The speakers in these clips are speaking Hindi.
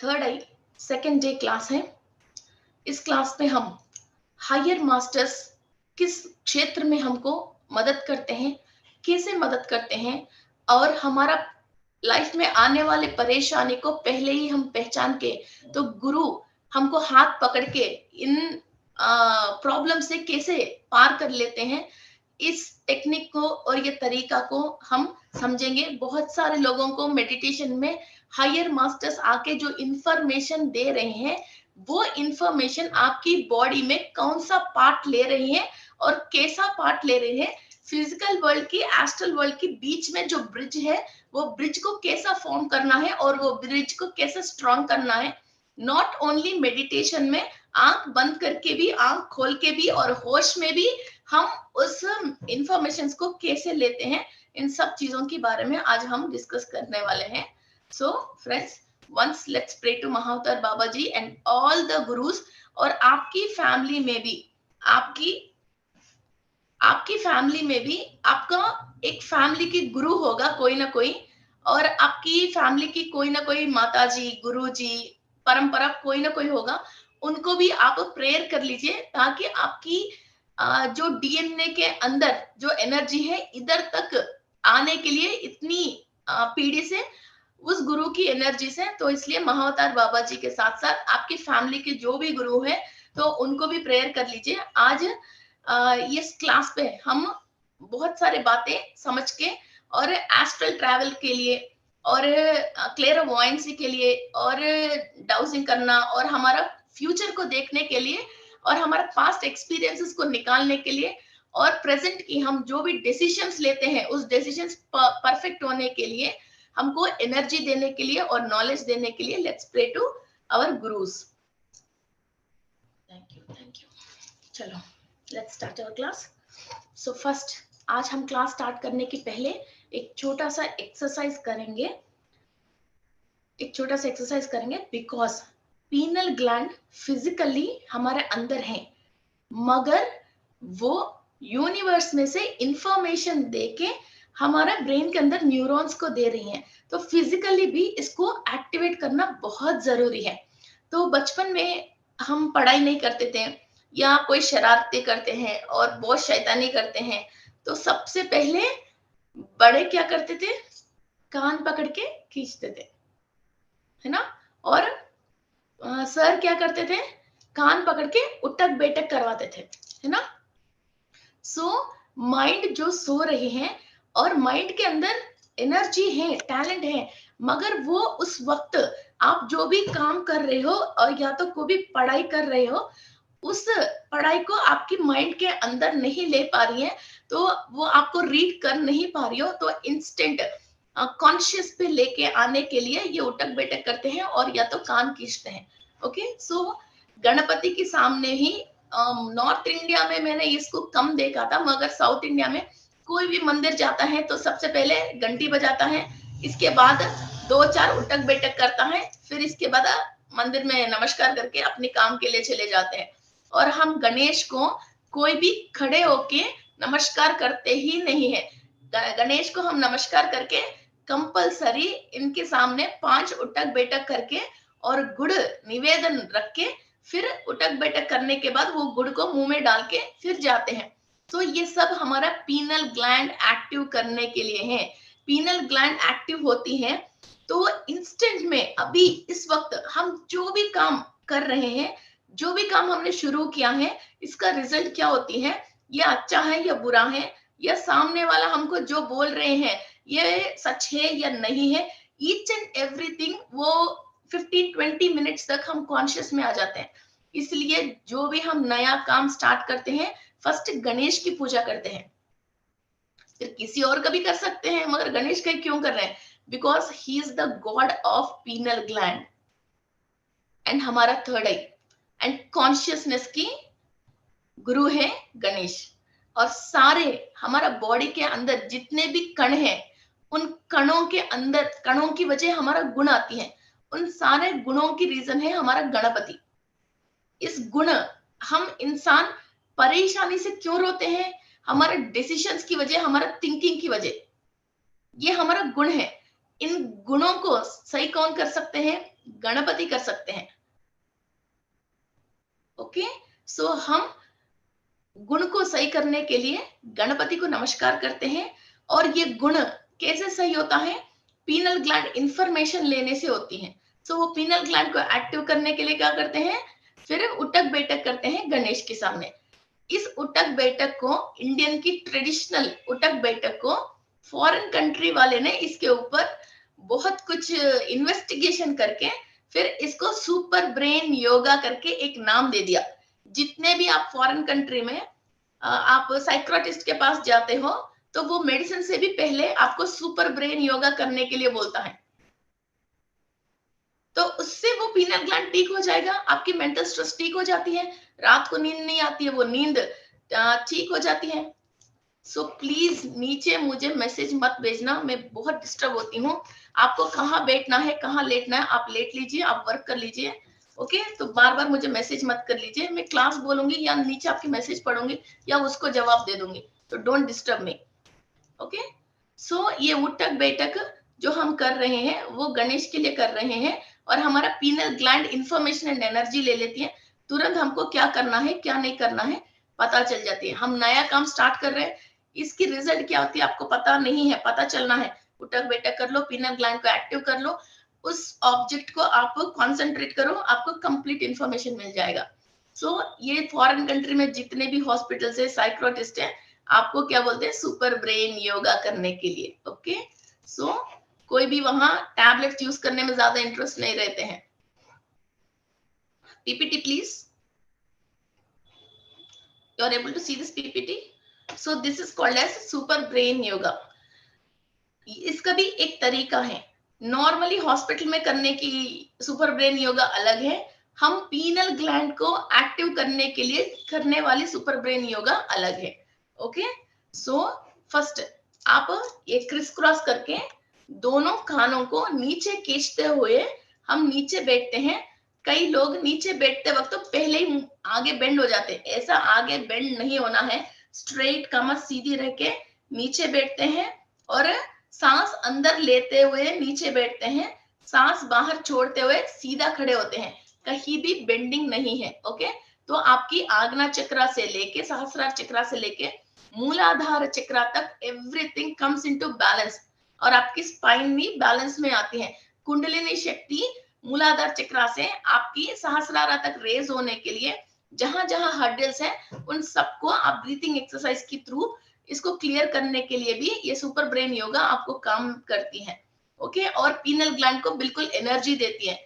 थर्ड आई सेकेंड डे क्लास है। इस क्लास में हम हायर मास्टर्स किस क्षेत्र में हमको मदद करते हैं, कैसे मदद करते हैं, और हमारा लाइफ में आने वाले परेशानी को पहले ही हम पहचान के, तो गुरु हमको हाथ पकड़ के इन प्रॉब्लम से कैसे पार कर लेते हैं, इस टेक्निक को और ये तरीका को हम समझेंगे। बहुत सारे लोगों को मेडिटेशन में हायर मास्टर्स आके जो इंफॉर्मेशन दे रहे हैं, वो इंफॉर्मेशन आपकी बॉडी में कौन सा पार्ट ले रही है और कैसा पार्ट ले रही है, फिजिकल वर्ल्ड की एस्ट्रल वर्ल्ड के बीच में जो ब्रिज है, वो ब्रिज को कैसा फॉर्म करना है और वो ब्रिज को कैसे स्ट्रॉन्ग करना है। नॉट ओनली मेडिटेशन में, आंख बंद करके भी, आंख खोल के भी और होश में भी हम उस इंफॉर्मेशन को कैसे लेते हैं, इन सब चीजों के बारे में आज हम डिस्कस करने वाले हैं। So friends, once let's pray to Mahavatar Baba ji and all the gurus। और आपकी फैमिली में भी, आपकी फैमिली में भी आपका एक फैमिली की गुरु होगा कोई ना कोई, और आपकी फैमिली की कोई ना कोई माता जी, गुरु जी, परंपरा कोई ना कोई होगा, उनको भी आप प्रेयर कर लीजिए, ताकि आपकी जो डीएनए के अंदर जो एनर्जी है इधर तक आने के लिए इतनी पीढ़ी से उस गुरु की एनर्जी से, तो इसलिए महाअवतार बाबा जी के साथ साथ आपकी फैमिली के जो भी गुरु है, तो उनको भी प्रेयर कर लीजिए। आज इस क्लास पे हम बहुत सारे बातें समझ के, और एस्ट्रल ट्रैवल के लिए, और क्लेयरवॉयंसी के लिए, और डाउजिंग करना, और हमारा फ्यूचर को देखने के लिए, और हमारा पास्ट एक्सपीरियंसेस को निकालने के लिए, और प्रेजेंट की हम जो भी डिसीजंस लेते हैं उस डिसीजंस परफेक्ट होने के लिए, हमको एनर्जी देने के लिए और नॉलेज देने के लिए, let's pray to our gurus. Thank you. चलो let's start our class. So first, आज हम क्लास स्टार्ट करने के पहले एक छोटा सा एक्सरसाइज करेंगे, बिकॉज पीनल ग्लैंड फिजिकली हमारे अंदर है, मगर वो यूनिवर्स में से इंफॉर्मेशन देके हमारा ब्रेन के अंदर न्यूरॉन्स को दे रही हैं, तो फिजिकली भी इसको एक्टिवेट करना बहुत जरूरी है। तो बचपन में हम पढ़ाई नहीं करते थे, या कोई शरारतें करते हैं और बहुत शैतानी करते हैं, तो सबसे पहले बड़े क्या करते थे, कान पकड़ के खींचते थे, है ना, और सर क्या करते थे, कान पकड़ के उठक बैठक करवाते थे, है ना। सो माइंड जो सो रहे हैं, और माइंड के अंदर एनर्जी है, टैलेंट है, मगर वो उस वक्त आप जो भी काम कर रहे हो, और या तो कोई भी पढ़ाई कर रहे हो, उस पढ़ाई को आपकी माइंड के अंदर नहीं ले पा रही है, तो वो आपको रीड कर नहीं पा रही हो, तो इंस्टेंट कॉन्शियस पे लेके आने के लिए ये उठक बैठक करते हैं, और या तो कान खींचते हैं। ओके, सो गणपति के सामने ही, नॉर्थ इंडिया में मैंने इसको कम देखा था, मगर साउथ इंडिया में कोई भी मंदिर जाता है तो सबसे पहले घंटी बजाता है, इसके बाद 2-4 उठक बैठक करता है, फिर इसके बाद मंदिर में नमस्कार करके अपने काम के लिए चले जाते हैं। और हम गणेश को कोई भी खड़े होके नमस्कार करते ही नहीं है, गणेश को हम नमस्कार करके कंपलसरी इनके सामने 5 उठक बैठक करके और गुड़ निवेदन रख के, फिर उठक बैठक करने के बाद वो गुड़ को मुंह में डाल के फिर जाते हैं। तो ये सब हमारा पीनल ग्लैंड एक्टिव करने के लिए है। पीनल ग्लैंड एक्टिव होती है तो इंस्टेंट में, अभी इस वक्त हम जो भी काम कर रहे हैं, जो भी काम हमने शुरू किया है, इसका रिजल्ट क्या होती है, ये अच्छा है या बुरा है, या सामने वाला हमको जो बोल रहे हैं ये सच है या नहीं है, ईच एंड एवरीथिंग वो 15-20 मिनट्स तक हम कॉन्शियस में आ जाते हैं। इसलिए जो भी हम नया काम स्टार्ट करते हैं, फर्स्ट गणेश की पूजा करते हैं, फिर किसी और का भी कर सकते हैं, मगर गणेश का क्यों कर रहे हैं, because he is the God of penal gland and हमारा थर्ड आई एंड कॉन्शियसनेस की गुरु है गणेश। और सारे हमारा बॉडी के अंदर जितने भी कण हैं, उन कणों के अंदर, कणों की वजह हमारा गुण आती है, उन सारे गुणों की रीजन है हमारा गणपति। इस गुण, हम इंसान परेशानी से क्यों रोते हैं, हमारे डिसीजंस की वजह, हमारा थिंकिंग की वजह, ये हमारा गुण है। इन गुणों को सही कौन कर सकते हैं? गणपति कर सकते हैं। ओके, सो हम गुण को सही करने के लिए गणपति को नमस्कार करते हैं। और ये गुण कैसे सही होता है? पीनल ग्लैंड इंफॉर्मेशन लेने से होती है। सो वो पीनल ग्लैंड को एक्टिव करने के लिए क्या करते हैं? फिर उठक बैठक करते हैं गणेश के सामने। इस उठक बैठक को, इंडियन की ट्रेडिशनल उठक बैठक को, फॉरेन कंट्री वाले ने इसके ऊपर बहुत कुछ इन्वेस्टिगेशन करके फिर इसको सुपर ब्रेन योगा करके एक नाम दे दिया। जितने भी आप फॉरेन कंट्री में आप साइकोलॉजिस्ट के पास जाते हो तो वो मेडिसिन से भी पहले आपको सुपर ब्रेन योगा करने के लिए बोलता है। तो उससे वो पीनल ग्लैंड ठीक हो जाएगा, आपकी मेंटल स्ट्रेस ठीक हो जाती है, रात को नींद नहीं आती है, वो नींद ठीक हो जाती है। सो प्लीज नीचे मुझे मैसेज मत भेजना, मैं बहुत डिस्टर्ब होती हूँ। आपको कहाँ बैठना है, कहाँ लेटना है, आप लेट लीजिए, आप वर्क कर लीजिए। ओके, तो बार बार मुझे मैसेज मत कर लीजिए। मैं क्लास बोलूंगी या नीचे आपकी मैसेज पढ़ूंगी या उसको जवाब दे दूंगी, तो डोंट डिस्टर्ब मी। ओके, सो ये उठक बैठक जो हम कर रहे हैं वो गणेश के लिए कर रहे हैं, और हमारा penal gland information and energy ले लेती है। तुरंत हमको क्या करना है, क्या नहीं करना है पता चल जाती है। हम नया काम स्टार्ट कर रहे हैं, इसकी रिजल्ट क्या होती है आपको पता नहीं है, पता चलना है। उठक बैठक कर लो, पीनल ग्लैंड को एक्टिव कर लो, उस ऑब्जेक्ट को आप कॉन्सेंट्रेट करो, आपको कंप्लीट इंफॉर्मेशन मिल जाएगा। सो ये फॉरेन कंट्री में जितने भी हॉस्पिटल है, साइकोलॉजिस्ट है, आपको क्या बोलते हैं? सुपर ब्रेन योगा करने के लिए। ओके, सो कोई भी वहां टैबलेट यूज करने में ज्यादा इंटरेस्ट नहीं रहते हैं। PPT please, you are able to see this PPT. So this is called as super brain yoga. इसका भी एक तरीका है, नॉर्मली हॉस्पिटल में करने की सुपर ब्रेन योगा अलग है, हम पीनल ग्लैंड को एक्टिव करने के लिए करने वाली सुपर ब्रेन योगा अलग है। ओके, सो फर्स्ट आप ये क्रिस क्रॉस करके दोनों कानों को नीचे खींचते हुए हम नीचे बैठते हैं। कई लोग नीचे बैठते वक्त तो पहले ही आगे बेंड हो जाते हैं, ऐसा आगे बेंड नहीं होना है। स्ट्रेट कमर सीधी रह के नीचे बैठते हैं और सांस अंदर लेते हुए नीचे बैठते हैं, सांस बाहर छोड़ते हुए सीधा खड़े होते हैं, कहीं भी बेंडिंग नहीं है। ओके, तो आपकी आज्ञा चक्र से लेके सहस्रार चक्र से लेके मूलाधार चक्र तक एवरीथिंग कम्स इनटू बैलेंस, और आपकी स्पाइन भी बैलेंस में आती है। कुंडलिनी शक्ति मूलाधार चक्र से आपकी सहस्रार तक रेज होने के लिए जहां जहां हर्डल्स है उन सबको आप ब्रीथिंग एक्सरसाइज के थ्रू इसको क्लियर करने के लिए भी ये सुपर ब्रेन योगा आपको काम करती है। ओके, और पीनल ग्लैंड को बिल्कुल एनर्जी देती है।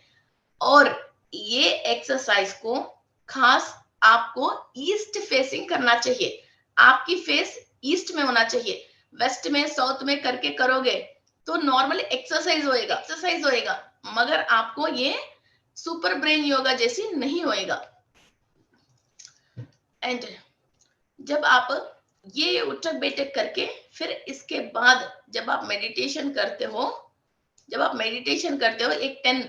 और ये एक्सरसाइज को खास आपको ईस्ट फेसिंग करना चाहिए, आपकी फेस ईस्ट में होना चाहिए। वेस्ट में, साउथ में करके करोगे तो नॉर्मल एक्सरसाइज होएगा, मगर आपको ये सुपर ब्रेन योगा जैसी नहीं होएगा। एंड जब आप ये उठक बैठक करके फिर इसके बाद जब आप मेडिटेशन करते हो, एक 10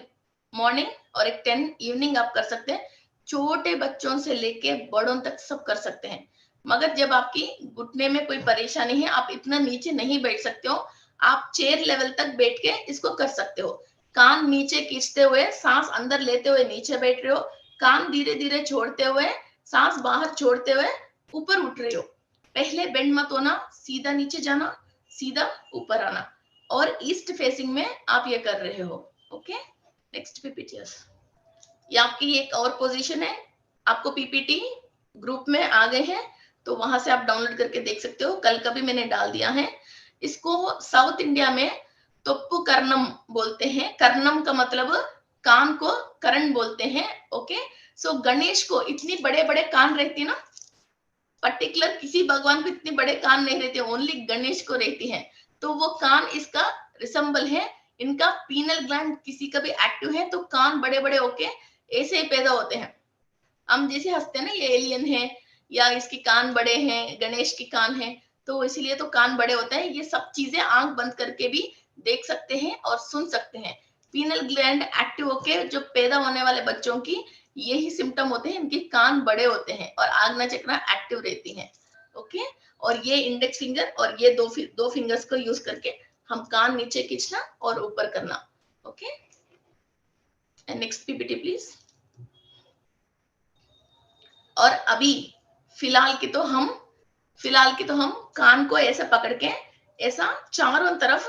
मॉर्निंग और एक 10 इवनिंग आप कर सकते हैं। छोटे बच्चों से लेके बड़ों तक सब कर सकते हैं। मगर जब आपकी घुटने में कोई परेशानी है, आप इतना नीचे नहीं बैठ सकते हो, आप चेयर लेवल तक बैठ के इसको कर सकते हो। कान नीचे खींचते हुए सांस अंदर लेते हुए नीचे बैठ रहे हो, कान धीरे धीरे छोड़ते हुए सांस बाहर छोड़ते हुए ऊपर उठ रहे हो। पहले बेंड मत होना, सीधा नीचे जाना, सीधा ऊपर आना, और ईस्ट फेसिंग में आप ये कर रहे हो। Okay, next PPT. ये आपकी एक और पोजीशन है, आपको पीपीटी ग्रुप में आ गए हैं तो वहां से आप डाउनलोड करके देख सकते हो, कल का भी मैंने डाल दिया है। इसको साउथ इंडिया में तोप्पु कर्णम बोलते हैं। कर्णम का मतलब कान को करण बोलते हैं। ओके, सो गणेश को इतनी बड़े बड़े कान रहती है ना, पर्टिकुलर किसी भगवान को इतने बड़े कान नहीं रहते, ओनली गणेश को रहती है, तो वो कान इसका रिसम्बल है। इनका पीनल ग्लैंड किसी का भी एक्टिव है तो कान बड़े बड़े होके ऐसे ही पैदा होते हैं। हम जैसे हंसते हैं ना ये एलियन है या इसके कान बड़े हैं, गणेश के कान है, तो इसलिए तो कान बड़े होते हैं। ये सब चीजें आंख बंद करके भी देख सकते हैं और सुन सकते हैं। पीनल ग्लैंड एक्टिव होके जो पैदा होने वाले बच्चों की यही सिम्टम होते हैं, इनके कान बड़े होते हैं और आज्ञा चक्र एक्टिव रहती है। ओके, और ये इंडेक्स फिंगर और ये दो फिंगर्स को यूज करके हम कान नीचे खींचना और ऊपर करना। Okay, and next PPT please. और अभी फिलहाल की तो हम कान को ऐसे पकड़ के ऐसा चारों तरफ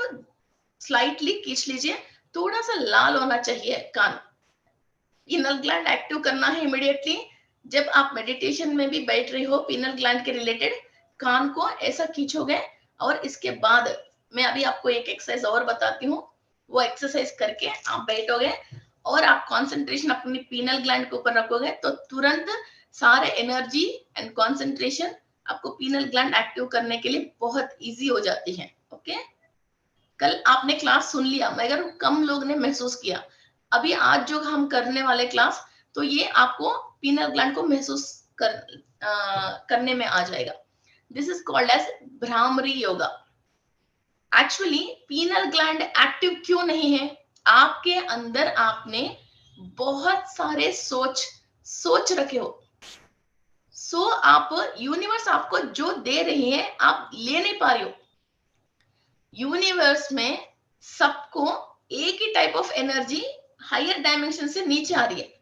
स्लाइटली खींच लीजिए, थोड़ा सा लाल होना चाहिए कान। पीनल ग्लैंड एक्टिव करना है इमीडिएटली। जब आप मेडिटेशन में भी बैठ रहे हो पीनल ग्लैंड के रिलेटेड, कान को ऐसा खींचोगे और इसके बाद मैं अभी आपको एक एक्सरसाइज और बताती हूँ, वो एक्सरसाइज करके आप बैठोगे और आप कंसंट्रेशन अपनी पीनल ग्लैंड के ऊपर रखोगे तो तुरंत सारे एनर्जी एंड कंसंट्रेशन आपको पीनल ग्लैंड एक्टिव करने के लिए बहुत इजी हो जाती है। ओके, कल आपने क्लास सुन लिया मगर कम लोग ने महसूस किया। अभी आज जो हम करने वाले क्लास, तो ये आपको पीनल ग्लैंड को महसूस करने में आ जाएगा। This is called as Bhramari yoga. Actually pineal gland active क्यों नहीं है? आपके अंदर आपने बहुत सारे सोच रखे हो। आप यूनिवर्स आपको जो दे रही है आप ले नहीं पा रहे हो। यूनिवर्स में सबको एक ही type of energy higher dimension से नीचे आ रही है,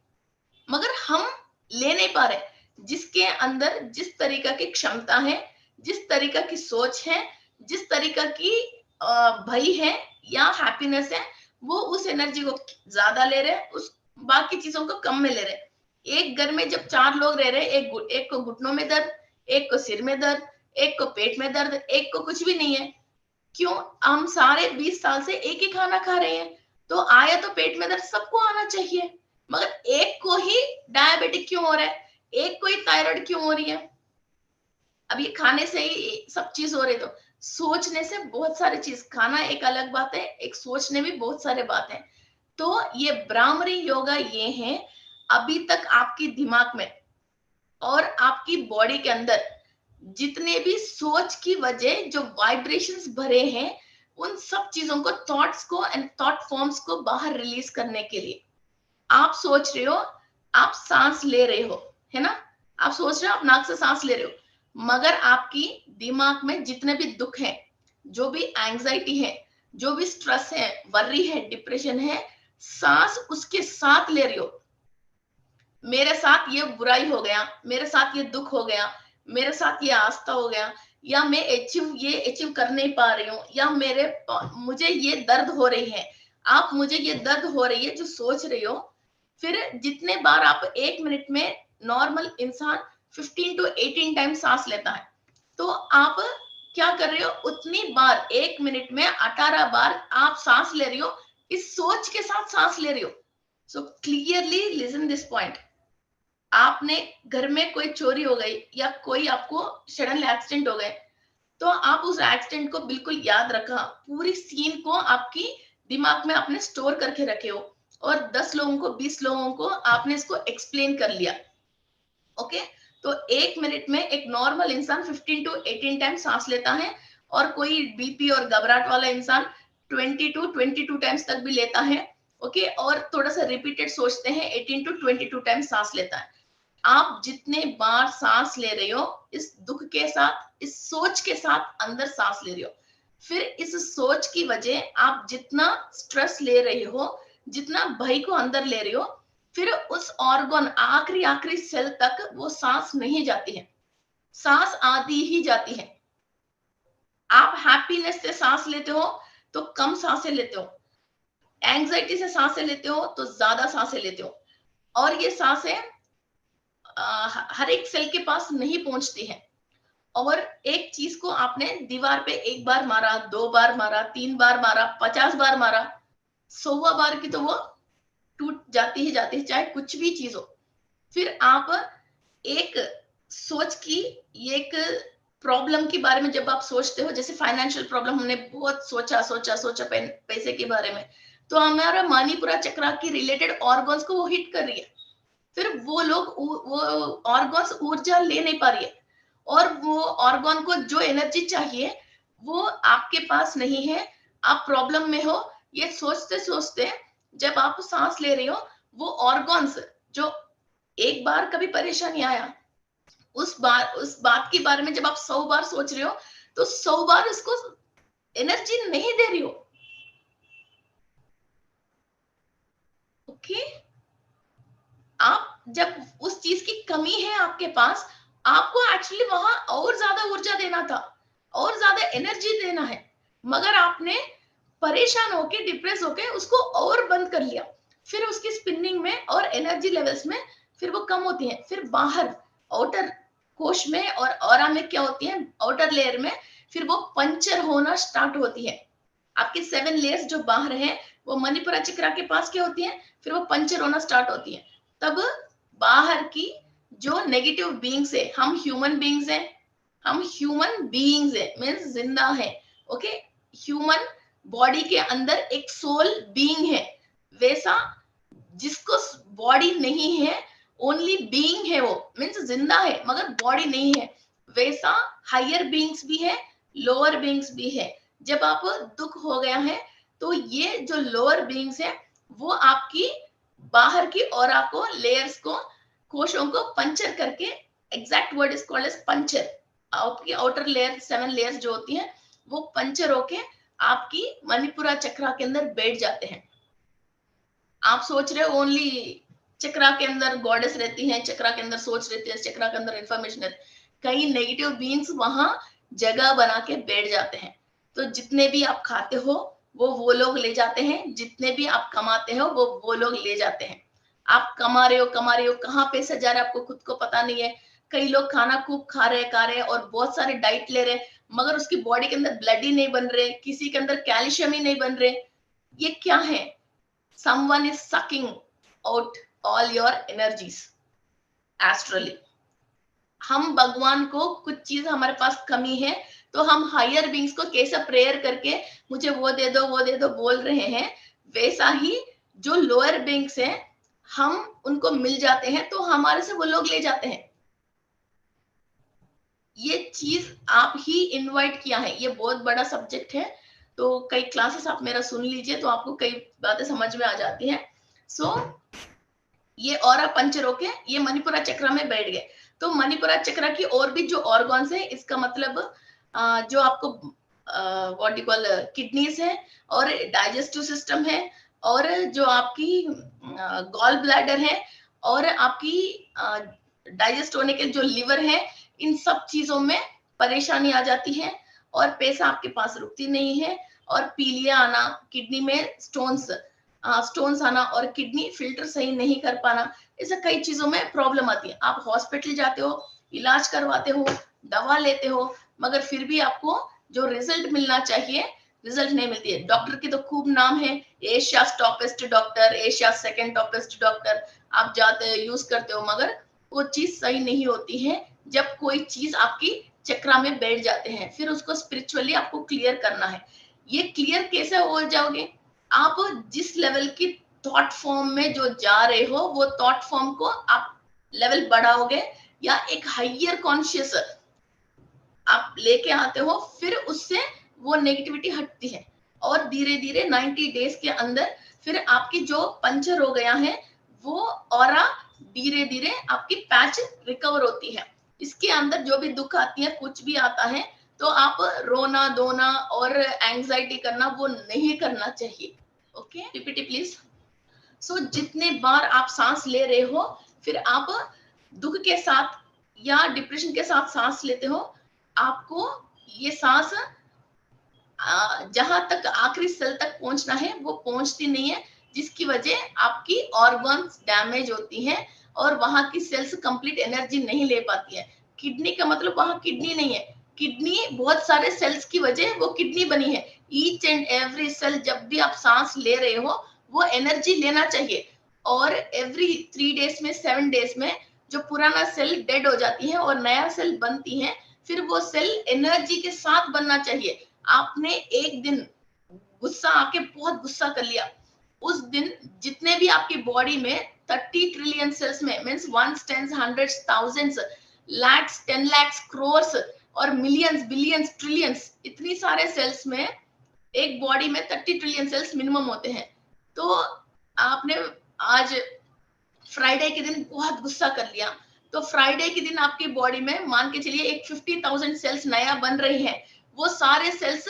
मगर हम ले नहीं पा रहे। जिसके अंदर जिस तरीका की क्षमता है, जिस तरीका की सोच है, जिस तरीका की भय है या हैप्पीनेस है, वो उस एनर्जी को ज्यादा ले रहे, उस बाकी चीजों को कम में ले रहे। एक घर में जब 4 लोग रह रहे, एक को घुटनों में दर्द, एक को सिर में दर्द, एक को पेट में दर्द, एक को कुछ भी नहीं है। क्यों? हम सारे 20 साल से एक ही खाना खा रहे हैं, तो आया तो पेट में दर्द सबको आना चाहिए, मगर एक को ही डायबिटिक क्यों हो रहा है, एक को ही थायराइड क्यों हो रही है? अब ये खाने से ही सब चीज हो रही, तो सोचने से बहुत सारी चीज, खाना एक अलग बात है, एक सोचने में बहुत सारे बात है। तो ये भ्रामरी योगा ये है, अभी तक आपकी दिमाग में और आपकी बॉडी के अंदर जितने भी सोच की वजह जो वाइब्रेशंस भरे हैं, उन सब चीजों को, थॉट्स को एंड थॉट फॉर्म्स को बाहर रिलीज करने के लिए। आप सोच रहे हो आप सांस ले रहे हो, है ना? आप सोच रहे हो आप नाक से सांस ले रहे हो, मगर आपकी दिमाग में जितने भी दुख है, जो भी एंजाइटी है, जो भी स्ट्रेस है, वर्री है, डिप्रेशन है, सांस उसके साथ ले रही हो। मेरे साथ ये बुराई हो गया, मेरे साथ ये दुख हो गया, मेरे साथ ये आस्था हो गया, या मैं अचीव कर नहीं पा रही हूँ, या मुझे ये दर्द हो रही है। आप मुझे ये दर्द हो रही है जो सोच रही हो, फिर जितने बार आप 1 मिनट में, नॉर्मल इंसान 15 to 18 टाइम सांस लेता है, तो आप क्या कर रहे हो, उतनी बार 1 मिनट में 18 बार आप सांस ले रही हो, इस सोच के साथ सांस ले रही हो। So clearly listen this point. आपने घर में कोई चोरी हो गई या कोई आपको सडन एक्सीडेंट हो गए, तो आप उस एक्सीडेंट को बिल्कुल याद रखा, पूरी सीन को आपकी दिमाग में आपने स्टोर करके रखे हो, और 10 लोगों को, 20 लोगों को आपने इसको एक्सप्लेन कर लिया। ओके, तो 1 मिनट में एक नॉर्मल इंसान 15 to 18 टाइम सांस लेता है, और कोई बीपी और घबराहट वाला इंसान 20 to 22 टाइम्स तक भी लेता है। ओके, और थोड़ा सा रिपीटेड सोचते हैं 18 to 22 टाइम सांस लेता है। आप जितने बार सांस ले रहे हो, इस दुख के साथ, इस सोच के साथ अंदर सांस ले रहे हो, फिर इस सोच की वजह आप जितना स्ट्रेस ले रहे हो, जितना भय को अंदर ले रहे हो, फिर उस ऑर्गन आखिरी सेल तक वो सांस नहीं जाती है, सांस आधी ही जाती है। आप हैप्पीनेस से सांस लेते हो तो कम सांसें लेते हो, एंजाइटी से सांसें लेते हो तो ज्यादा सांसें लेते हो, और ये सांसें हर एक सेल के पास नहीं पहुंचती है। और एक चीज को आपने दीवार पे 1 बार मारा, 2 बार मारा, 3 बार मारा, 50 बार मारा, 100वां बार की तो वो टूट जाती ही जाती है, चाहे कुछ भी चीज हो। फिर आप एक सोच की, एक प्रॉब्लम के बारे में जब आप सोचते हो, जैसे फाइनेंशियल प्रॉब्लम, हमने बहुत सोचा पैसे के बारे में, तो हमारा मणिपुरा चक्रा की रिलेटेड ऑर्गन्स को वो हिट कर रही है, फिर वो ऑर्गन्स ऊर्जा ले नहीं पा रही है, और वो ऑर्गन को जो एनर्जी चाहिए वो आपके पास नहीं है, आप प्रॉब्लम में हो। ये सोचते सोचते जब आप सांस ले रहे हो, वो ऑर्गन्स जो एक बार कभी परेशानी आया, उस बात के बारे में जब आप 100 बार सोच रहे हो, तो 100 बार उसको एनर्जी नहीं दे रही हो। ओके, आप जब उस चीज की कमी है आपके पास, आपको एक्चुअली वहां और ज्यादा ऊर्जा देना था, और ज्यादा एनर्जी देना है, मगर आपने परेशान होके डिप्रेस होके उसको और बंद कर लिया। फिर उसकी स्पिनिंग में और एनर्जी लेवल्स में फिर वो कम होती है। फिर बाहर आउटर कोश में और ऑरा में क्या होती है, आउटर लेयर में फिर वो पंचर होना स्टार्ट होती है। आपकी 7 लेयर्स जो बाहर है वो मणिपुरा चक्रा के पास क्या होती है, फिर वो पंचर होना स्टार्ट होती है। तब बाहर की जो नेगेटिव बीइंग्स है, हम ह्यूमन बीइंग्स हैं, हम ह्यूमन बीइंग्स है मीन्स जिंदा है। ओके, ह्यूमन बॉडी के अंदर एक सोल बीइंग है, वैसा जिसको बॉडी नहीं है, ओनली बीइंग है, वो मीन्स जिंदा है मगर बॉडी नहीं है, वैसा हायर बीइंग्स भी है, लोअर बीइंग्स भी है। जब आप दुख हो गया है तो ये जो लोअर बीइंग्स है वो आपकी बाहर की ऑरा को, लेयर्स को, कोशों को पंचर करके, exact word is called as puncture, आपकी आउटर लेयर 7 लेयर्स जो होती हैं वो पंचर होके आपकी मणिपुरा चक्रा के अंदर बैठ जाते हैं। आप सोच रहे हो ओनली चक्रा के अंदर गॉडेस रहती हैं, चक्रा के अंदर सोच रहती है, चक्रा के अंदर इंफॉर्मेशन रहती है, कई नेगेटिव बीइंग्स वहां जगह बना के बैठ जाते हैं। तो जितने भी आप खाते हो वो लोग ले जाते हैं, जितने भी आप कमाते हो वो लोग ले जाते हैं। आप कमा रहे हो, कहाँ पैसा जा रहा है आपको खुद को पता नहीं है। कई लोग खाना खूब खा रहे और बहुत सारे डाइट ले रहे, मगर उसकी बॉडी के अंदर ब्लड ही नहीं बन रहे, किसी के अंदर कैल्शियम ही नहीं बन रहे। ये क्या है? someone is sucking out all your energies astrally। हम भगवान को कुछ चीज हमारे पास कमी है तो हम हायर बींग्स को कैसे प्रेयर करके मुझे वो दे दो बोल रहे हैं, वैसा ही जो लोअर बींग्स हैं हम उनको मिल जाते हैं तो हमारे से वो लोग ले जाते हैं। ये चीज आप ही इनवाइट किया है, ये बहुत बड़ा सब्जेक्ट है, तो कई क्लासेस आप मेरा सुन लीजिए तो आपको कई बातें समझ में आ जाती हैं। सो ये ऑरा पंचर होके ये मणिपुरा चक्रा में बैठ गए। तो मणिपुरा चक्रा की और भी जो ऑर्गन्स है, इसका मतलब जो आपको व्हाट यू कॉल किडनीज है और डाइजेस्टिव सिस्टम है और जो आपकी गॉल ब्लैडर है और आपकी डाइजेस्ट होने के जो लिवर है, इन सब चीजों में परेशानी आ जाती है और पैसा आपके पास रुकती नहीं है और पीलिया आना, किडनी में स्टोन्स आना और किडनी फिल्टर सही नहीं कर पाना, ऐसे कई चीजों में प्रॉब्लम आती है। आप हॉस्पिटल जाते हो, इलाज करवाते हो, दवा लेते हो, मगर फिर भी आपको जो रिजल्ट मिलना चाहिए रिजल्ट नहीं मिलती है। डॉक्टर की तो खूब नाम है, Asia toppest doctor, Asia second toppest doctor, आप जाते हो यूज करते हो, मगर वो चीज सही नहीं होती है। जब कोई चीज आपकी चक्रा में बैठ जाते हैं फिर उसको स्पिरिचुअली आपको क्लियर करना है। ये क्लियर कैसे हो जाओगे? आप जिस लेवल की थॉट फॉर्म में जो जा रहे हो वो थॉट फॉर्म को आप लेवल बढ़ाओगे या एक हाइयर कॉन्शियस आप लेके आते हो, फिर उससे वो नेगेटिविटी हटती है और धीरे धीरे 90 डेज के अंदर फिर आपकी जो पंचर हो गया है वो ऑरा धीरे धीरे आपकी पैच रिकवर होती है। इसके अंदर जो भी दुख आती है, कुछ भी आता है तो आप रोना धोना और एंजाइटी करना वो नहीं करना चाहिए। Okay, repeat please. सो जितने बार आप सांस ले रहे हो फिर आप दुख के साथ या डिप्रेशन के साथ सांस लेते हो, आपको ये सांस जहां तक आखिरी सेल तक पहुंचना है वो पहुंचती नहीं है, जिसकी वजह आपकी ऑर्गन्स डैमेज होती है और वहां की सेल्स कंप्लीट एनर्जी नहीं ले पाती है। किडनी का मतलब वहां किडनी नहीं है, किडनी बहुत सारे सेल्स की वजह वो किडनी बनी है। ईच एंड एवरी सेल जब भी आप सांस ले रहे हो वो एनर्जी लेना चाहिए और एवरी 3 डेज में 7 डेज में जो पुराना सेल डेड हो जाती है और नया सेल बनती है, फिर वो सेल एनर्जी के साथ बनना चाहिए। आपने एक दिन गुस्सा आके बहुत गुस्सा कर लिया, उस दिन जितने भी आपकी बॉडी में 30 ट्रिलियन सेल्स में means 1 10 100 thousands lakhs 10 lakhs crores और मिलियंस बिलियंस ट्रिलियंस इतनी सारे सेल्स में एक बॉडी में 30 ट्रिलियन सेल्स मिनिमम होते हैं। तो आपने आज फ्राइडे के दिन बहुत गुस्सा कर लिया तो फ्राइडे के दिन आपकी बॉडी में मान के चलिए एक 50,000 सेल्स नया बन रही है, वो सारे सेल्स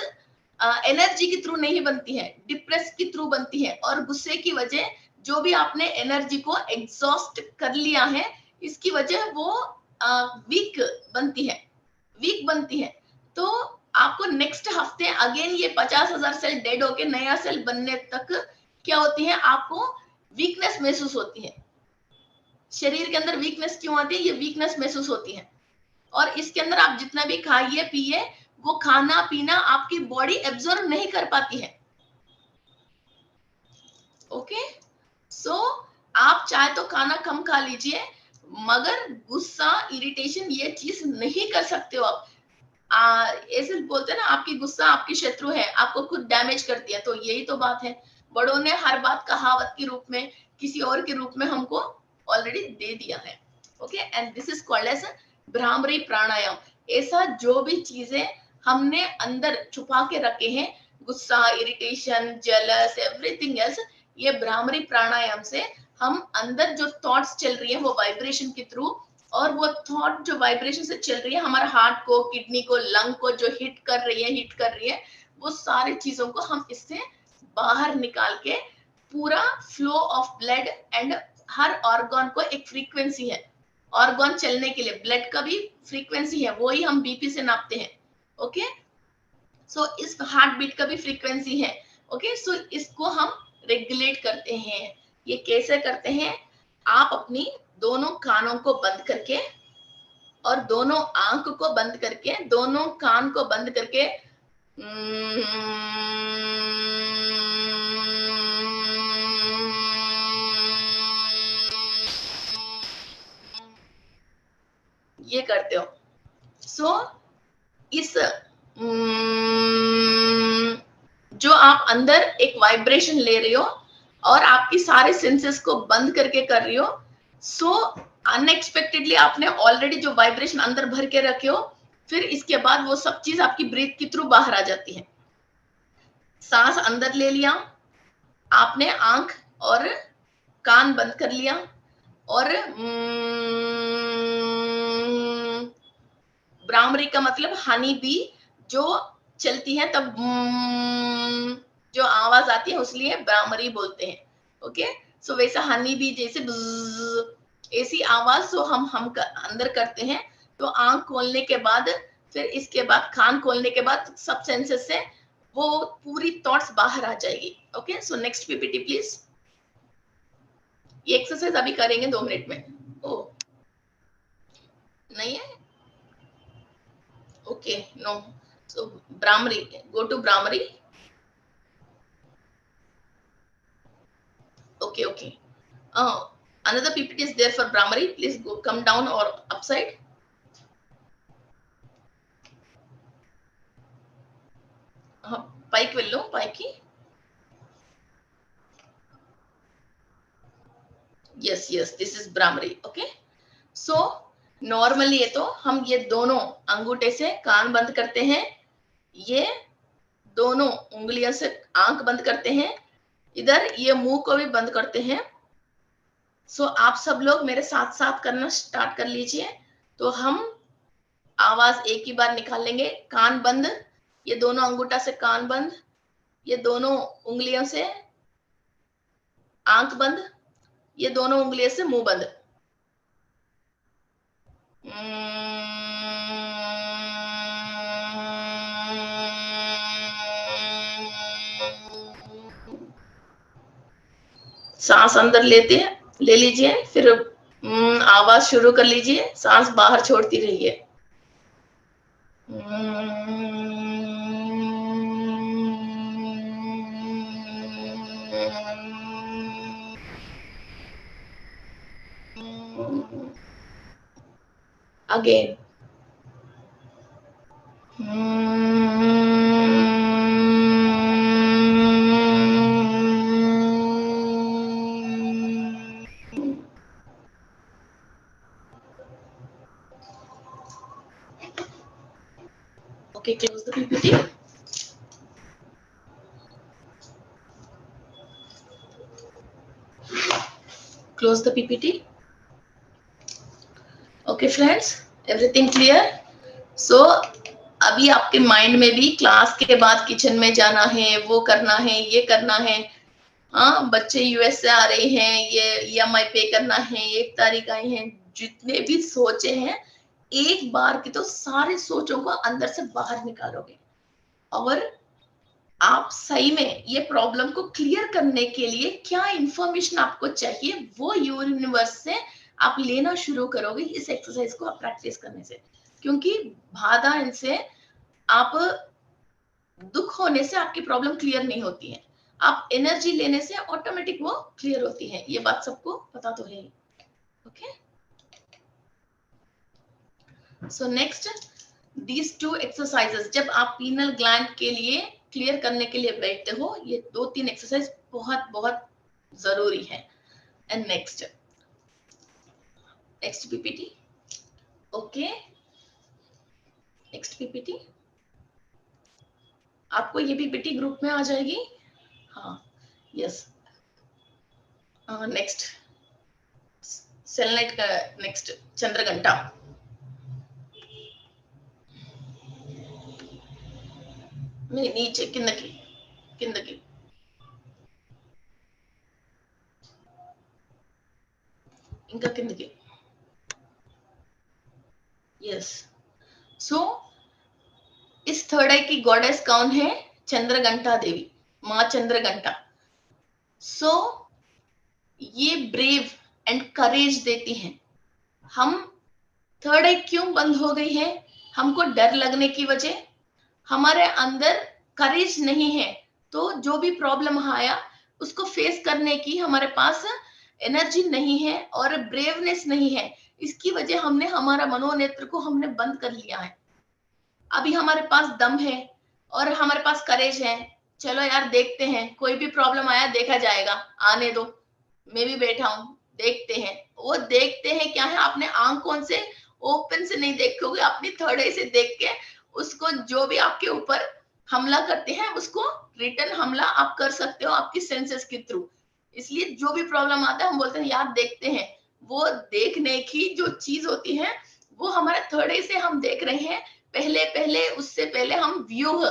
एनर्जी के थ्रू नहीं बनती है, डिप्रेस के थ्रू बनती है। और गुस्से की वजह जो भी आपने एनर्जी को एग्जॉस्ट कर लिया है, इसकी वजह वो वीक बनती है, वीक बनती है। तो आपको नेक्स्ट हफ्ते अगेन ये 50,000 सेल डेड होके नया सेल बनने तक क्या होती है, आपको वीकनेस महसूस होती है। शरीर के अंदर वीकनेस क्यों आती है, ये वीकनेस महसूस होती है। और इसके अंदर आप जितना भी खाइए पिए, वो खाना पीना आपकी बॉडी एब्जॉर्ब नहीं कर पाती है। ओके, सो आप चाहे तो खाना कम खा लीजिए, मगर गुस्सा इरिटेशन ये चीज नहीं कर सकते हो आप। ऐसे बोलते हैं ना, आपकी गुस्सा आपकी शत्रु है, आपको खुद डैमेज करती है। तो यही तो बात है, बड़ों ने हर बात कहावत के रूप में, किसी और के रूप में हमको ऑलरेडी दे दिया है। Okay, and this is called as Bhramari pranayama. ऐसा जो भी चीजें हमने अंदर छुपा के रखे हैं, गुस्सा, इरिटेशन, जेलस, एवरीथिंग एल्स, ये भ्रामरी प्राणायाम से हम अंदर जो थॉट्स चल रही है वो वाइब्रेशन के थ्रू, और वो थॉट जो वाइब्रेशन से चल रही है हमारे हार्ट को, किडनी को, लंग को जो हिट कर रही है, वो सारी चीजों को हम इससे बाहर निकाल के पूरा flow of blood, and her organ को एक फ्रीक्वेंसी है, ऑर्गन चलने के लिए ब्लड का भी फ्रीक्वेंसी है, वो ही हम बीपी से नापते हैं। ओके, सो इस हार्ट बीट का भी फ्रीक्वेंसी है। ओके, सो इसको हम रेगुलेट करते हैं। ये कैसे करते हैं, आप अपनी दोनों कानों को बंद करके और दोनों आंख को बंद करके, दोनों कान को बंद करके ये करते हो। सो इस जो आप अंदर एक वाइब्रेशन ले रहे हो और आपकी सारे सेंसेस को बंद करके कर रही हो, सो अनएक्सपेक्टेडली आपने ऑलरेडी जो वाइब्रेशन अंदर भर के रखे हो, फिर इसके बाद वो सब चीज आपकी ब्रीथ के थ्रू बाहर आ जाती है। सांस अंदर ले लिया आपने, आंख और कान बंद कर लिया, और भ्रामरी का मतलब हनी बी जो चलती है तब जो आवाज आती है, उसलिए भ्रामरी बोलते हैं। ओके, सो वैसा हनी बी जैसे ऐसी आवाज तो हम अंदर करते हैं। तो आंख खोलने के बाद, फिर इसके बाद कान खोलने के बाद सब सेंसेस से वो पूरी थॉट्स बाहर आ जाएगी। Okay, so next PPT please. ये एक्सरसाइज अभी करेंगे 2 मिनट में। ओ नहीं है, okay, no, so Bhramari, go to Bhramari. Okay, okay. Another PPT is there for Brahmari. Please go, come down or upside. Pike vello, pike. Yes, yes, this is Brahmari. Okay. So normally ये तो हम ये दोनों अंगूठे से कान बंद करते हैं, ये दोनों उंगलियों से आंख बंद करते हैं, इधर ये मुंह को भी बंद करते हैं। सो आप सब लोग मेरे साथ साथ करना स्टार्ट कर लीजिए। तो हम आवाज एक ही बार निकाल लेंगे। कान बंद, ये दोनों अंगूठा से कान बंद, ये दोनों उंगलियों से आंख बंद, ये दोनों उंगलियों से मुंह बंद। सांस अंदर ले लीजिए, फिर आवाज शुरू कर लीजिए, सांस बाहर छोड़ती रहिए। Again Okay, close the PPT. Close the PPT. Okay, friends, everything clear? So अभी आपके माइंड में भी क्लास के बाद किचन में जाना है, वो करना है, ये करना है, हाँ बच्चे यूएस से आ रहे हैं, ये ईएमआई पे करना है, 1 तारीख आई है, जितने भी सोचे हैं एक बार की तो सारे सोचों को अंदर से बाहर निकालोगे और आप सही में ये प्रॉब्लम को क्लियर करने के लिए क्या इंफॉर्मेशन आपको चाहिए वो यूनिवर्स से आप लेना शुरू करोगे इस एक्सरसाइज को आप प्रैक्टिस करने से। क्योंकि बाधा इनसे आप दुख होने से आपकी प्रॉब्लम क्लियर नहीं होती है, आप एनर्जी लेने से ऑटोमेटिक वो क्लियर होती है, ये बात सबको पता तो है। Okay, so next these 2 exercises जब आप पीनल ग्लैंड के लिए क्लियर करने के लिए बैठते हो, ये 2-3 एक्सरसाइज बहुत बहुत जरूरी है। And next PPT, okay next PPT आपको ये पीपीटी ग्रुप में आ जाएगी, हाँ यस। नेक्स्ट सेलनेट का नेक्स्ट चंद्रघंटा, नीचे కిందకి ఇంకా కిందకి, यस। सो इस थर्ड आई की गॉडेस कौन है? चंद्रघंटा देवी, माँ चंद्रघंटा। सो ये ब्रेव एंड करेज देती हैं। हम थर्ड आई क्यों बंद हो गई है? हमको डर लगने की वजह, हमारे अंदर करेज नहीं है, तो जो भी प्रॉब्लम आया उसको फेस करने की हमारे पास एनर्जी नहीं है और ब्रेवनेस नहीं है, इसकी वजह हमने हमारा मनोनेत्र को हमने बंद कर लिया है। अभी हमारे पास दम है और हमारे पास करेज है, चलो यार देखते हैं, कोई भी प्रॉब्लम आया देखा जाएगा, आने दो, मैं भी बैठा हूं, देखते हैं। वो देखते हैं क्या है, आपने आंखों से ओपन से नहीं देखोगे, अपनी थर्ड आई से देख के उसको जो भी आपके ऊपर हमला करते हैं उसको रिटर्न हमला आप कर सकते हो आपकी सेंसेस के थ्रू। इसलिए जो भी प्रॉब्लम आता है हम बोलते हैं यार देखते हैं, वो देखने की जो चीज होती है वो हमारे थर्ड आई से हम देख रहे हैं, पहले उससे पहले हम व्यूह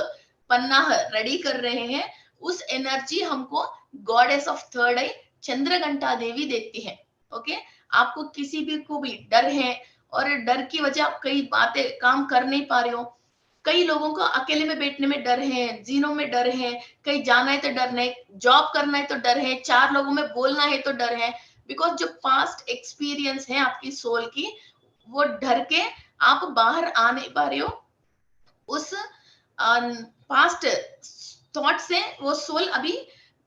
पन्ना रेडी कर रहे हैं, उस एनर्जी हमको गॉडेस ऑफ थर्ड आई चंद्रघंटा देवी देती है। ओके, आपको किसी भी को भी डर है और डर की वजह आप कई बातें काम कर नहीं पा रहे हो, कई लोगों को अकेले में बैठने में डर है, जीनों में डर है, कहीं जाना है तो डर नहीं, जॉब करना है तो डर है, 4 लोगों में बोलना है तो डर है, बिकॉज जो पास्ट एक्सपीरियंस है आपकी सोल की, वो डर के आप बाहर आ नहीं पा रहे हो, उस पास्ट थॉट से वो सोल अभी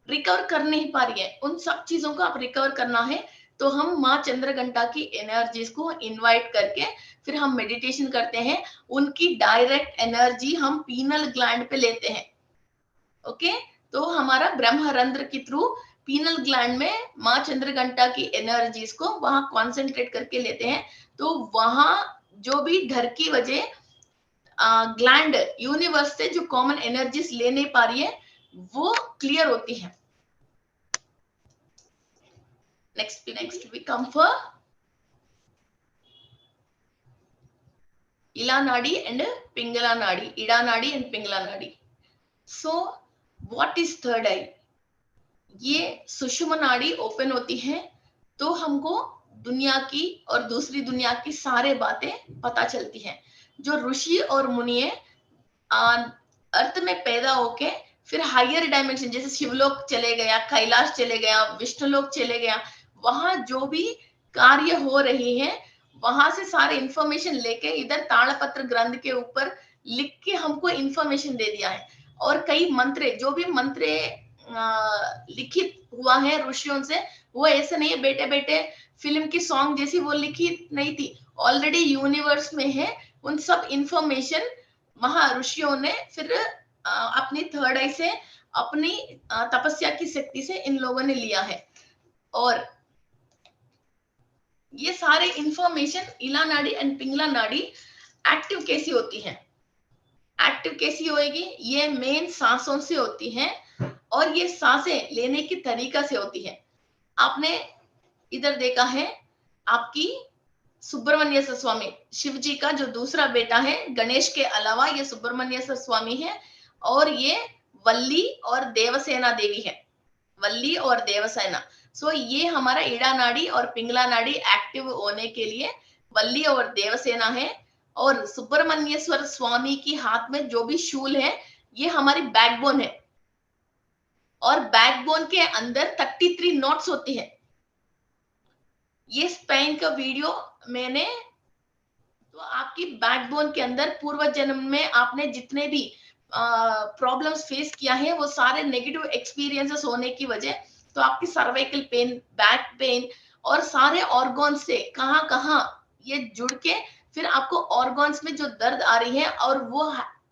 रिकवर कर नहीं पा रही है, उन सब चीजों को आप रिकवर करना है। तो हम माँ चंद्रघंटा की एनर्जीज को इनवाइट करके फिर हम मेडिटेशन करते हैं, उनकी डायरेक्ट एनर्जी हम पीनल ग्लैंड पे लेते हैं। ओके, तो हमारा ब्रह्मरंध्र के थ्रू पीनल ग्लैंड में माँ चंद्रघंटा की एनर्जीज को वहां कॉन्सेंट्रेट करके लेते हैं, तो वहां जो भी डर की वजह ग्लैंड यूनिवर्स से जो कॉमन एनर्जीज ले नहीं पा रही है वो क्लियर होती है। नेक्स्ट वी कम फॉर इला नाड़ी एंड पिंगला नाड़ी, इड़ा नाड़ी एंड पिंगला नाड़ी। सो व्हाट इज थर्ड आई? ये सुषुम्ना नाड़ी ओपन होती है तो हमको दुनिया की और दूसरी दुनिया की सारे बातें पता चलती हैं। जो ऋषि और मुनि अर्थ में पैदा होके फिर हायर डायमेंशन जैसे शिवलोक चले गया, कैलाश चले गया, विष्णुलोक चले गया, वहां जो भी कार्य हो रही है वहां से सारे इंफॉर्मेशन लेके इधर ताड़पत्र ग्रंथ के ऊपर लिख के हमको इंफॉर्मेशन दे दिया है। और कई मंत्र, जो भी मंत्र लिखित हुआ है ऋषियों से, वो ऐसे नहीं है बेटे बेटे फिल्म की सॉन्ग जैसी वो लिखित नहीं थी, ऑलरेडी यूनिवर्स में है। उन सब इंफॉर्मेशन महर्षियों ने फिर अपनी थर्ड आई से, अपनी तपस्या की शक्ति से इन लोगों ने लिया है। और ये सारे इंफॉर्मेशन इला नाड़ी एंड पिंगला नाड़ी एक्टिव कैसी होती है, एक्टिव कैसी होएगी? ये मेन सांसों से होती है और ये सांसें लेने की तरीका से होती है। आपने इधर देखा है आपकी सुब्रमण्येश्वर स्वामी, शिव जी का जो दूसरा बेटा है, गणेश के अलावा ये सुब्रमण्येश्वर स्वामी है, और ये वल्ली और देवसेना देवी है, वल्ली और देवसेना। सो ये हमारा ईड़ा नाड़ी और पिंगला नाड़ी एक्टिव होने के लिए वल्ली और देवसेना है। और सुब्रमण्येश्वर स्वामी की हाथ में जो भी शूल है, ये हमारी बैकबोन है, और बैकबोन के अंदर 33 नॉट्स होती है। ये स्पाइन का वीडियो मैंने, तो आपकी बैकबोन के अंदर पूर्व जन्म में आपने जितने भी प्रॉब्लम्स फेस किया है, वो सारे नेगेटिव एक्सपीरियंसेस होने की वजह, तो आपकी सर्वाइकल पेन, बैक पेन और सारे ऑर्गन्स से कहां कहां ये जुड़ के फिर आपको ऑर्गन्स में जो दर्द आ रही है, और वो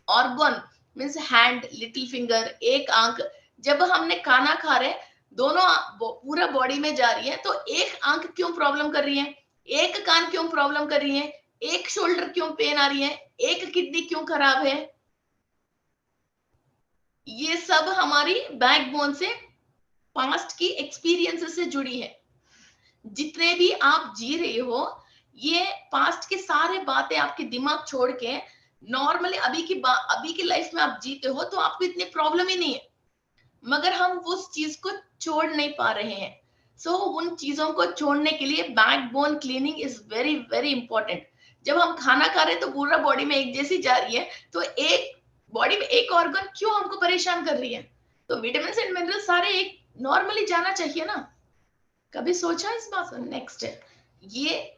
organ means hand, little finger, एक आंख, जब हमने खाना खा रहे दोनों पूरा बॉडी में जा रही है, तो एक आंख क्यों प्रॉब्लम कर रही है, एक कान क्यों प्रॉब्लम कर रही है, एक शोल्डर क्यों पेन आ रही है, एक किडनी क्यों खराब है, ये सब हमारी बैकबोन से, पास्ट की एक्सपीरियंसेस से जुड़ी है। जितने भी आप जी रहे हो, ये पास्ट के सारे बातें आपके दिमाग छोड़ के नॉर्मली अभी की लाइफ में आप जीते हो, तो आपको इतनी प्रॉब्लम ही नहीं है, मगर हम उस चीज को छोड़ नहीं पा रहे हैं। सो उन चीजों को छोड़ने के लिए backbone cleaning is very very important. जब हम खाना खा रहे हैं तो पूरा बॉडी में एक जैसी जा रही है, तो एक बॉडी में एक ऑर्गन क्यों हमको परेशान कर रही है, तो विटामिन एंड मिनरल सारे एक नॉर्मली जाना चाहिए ना। कभी सोचा इस बात? नेक्स्ट है ये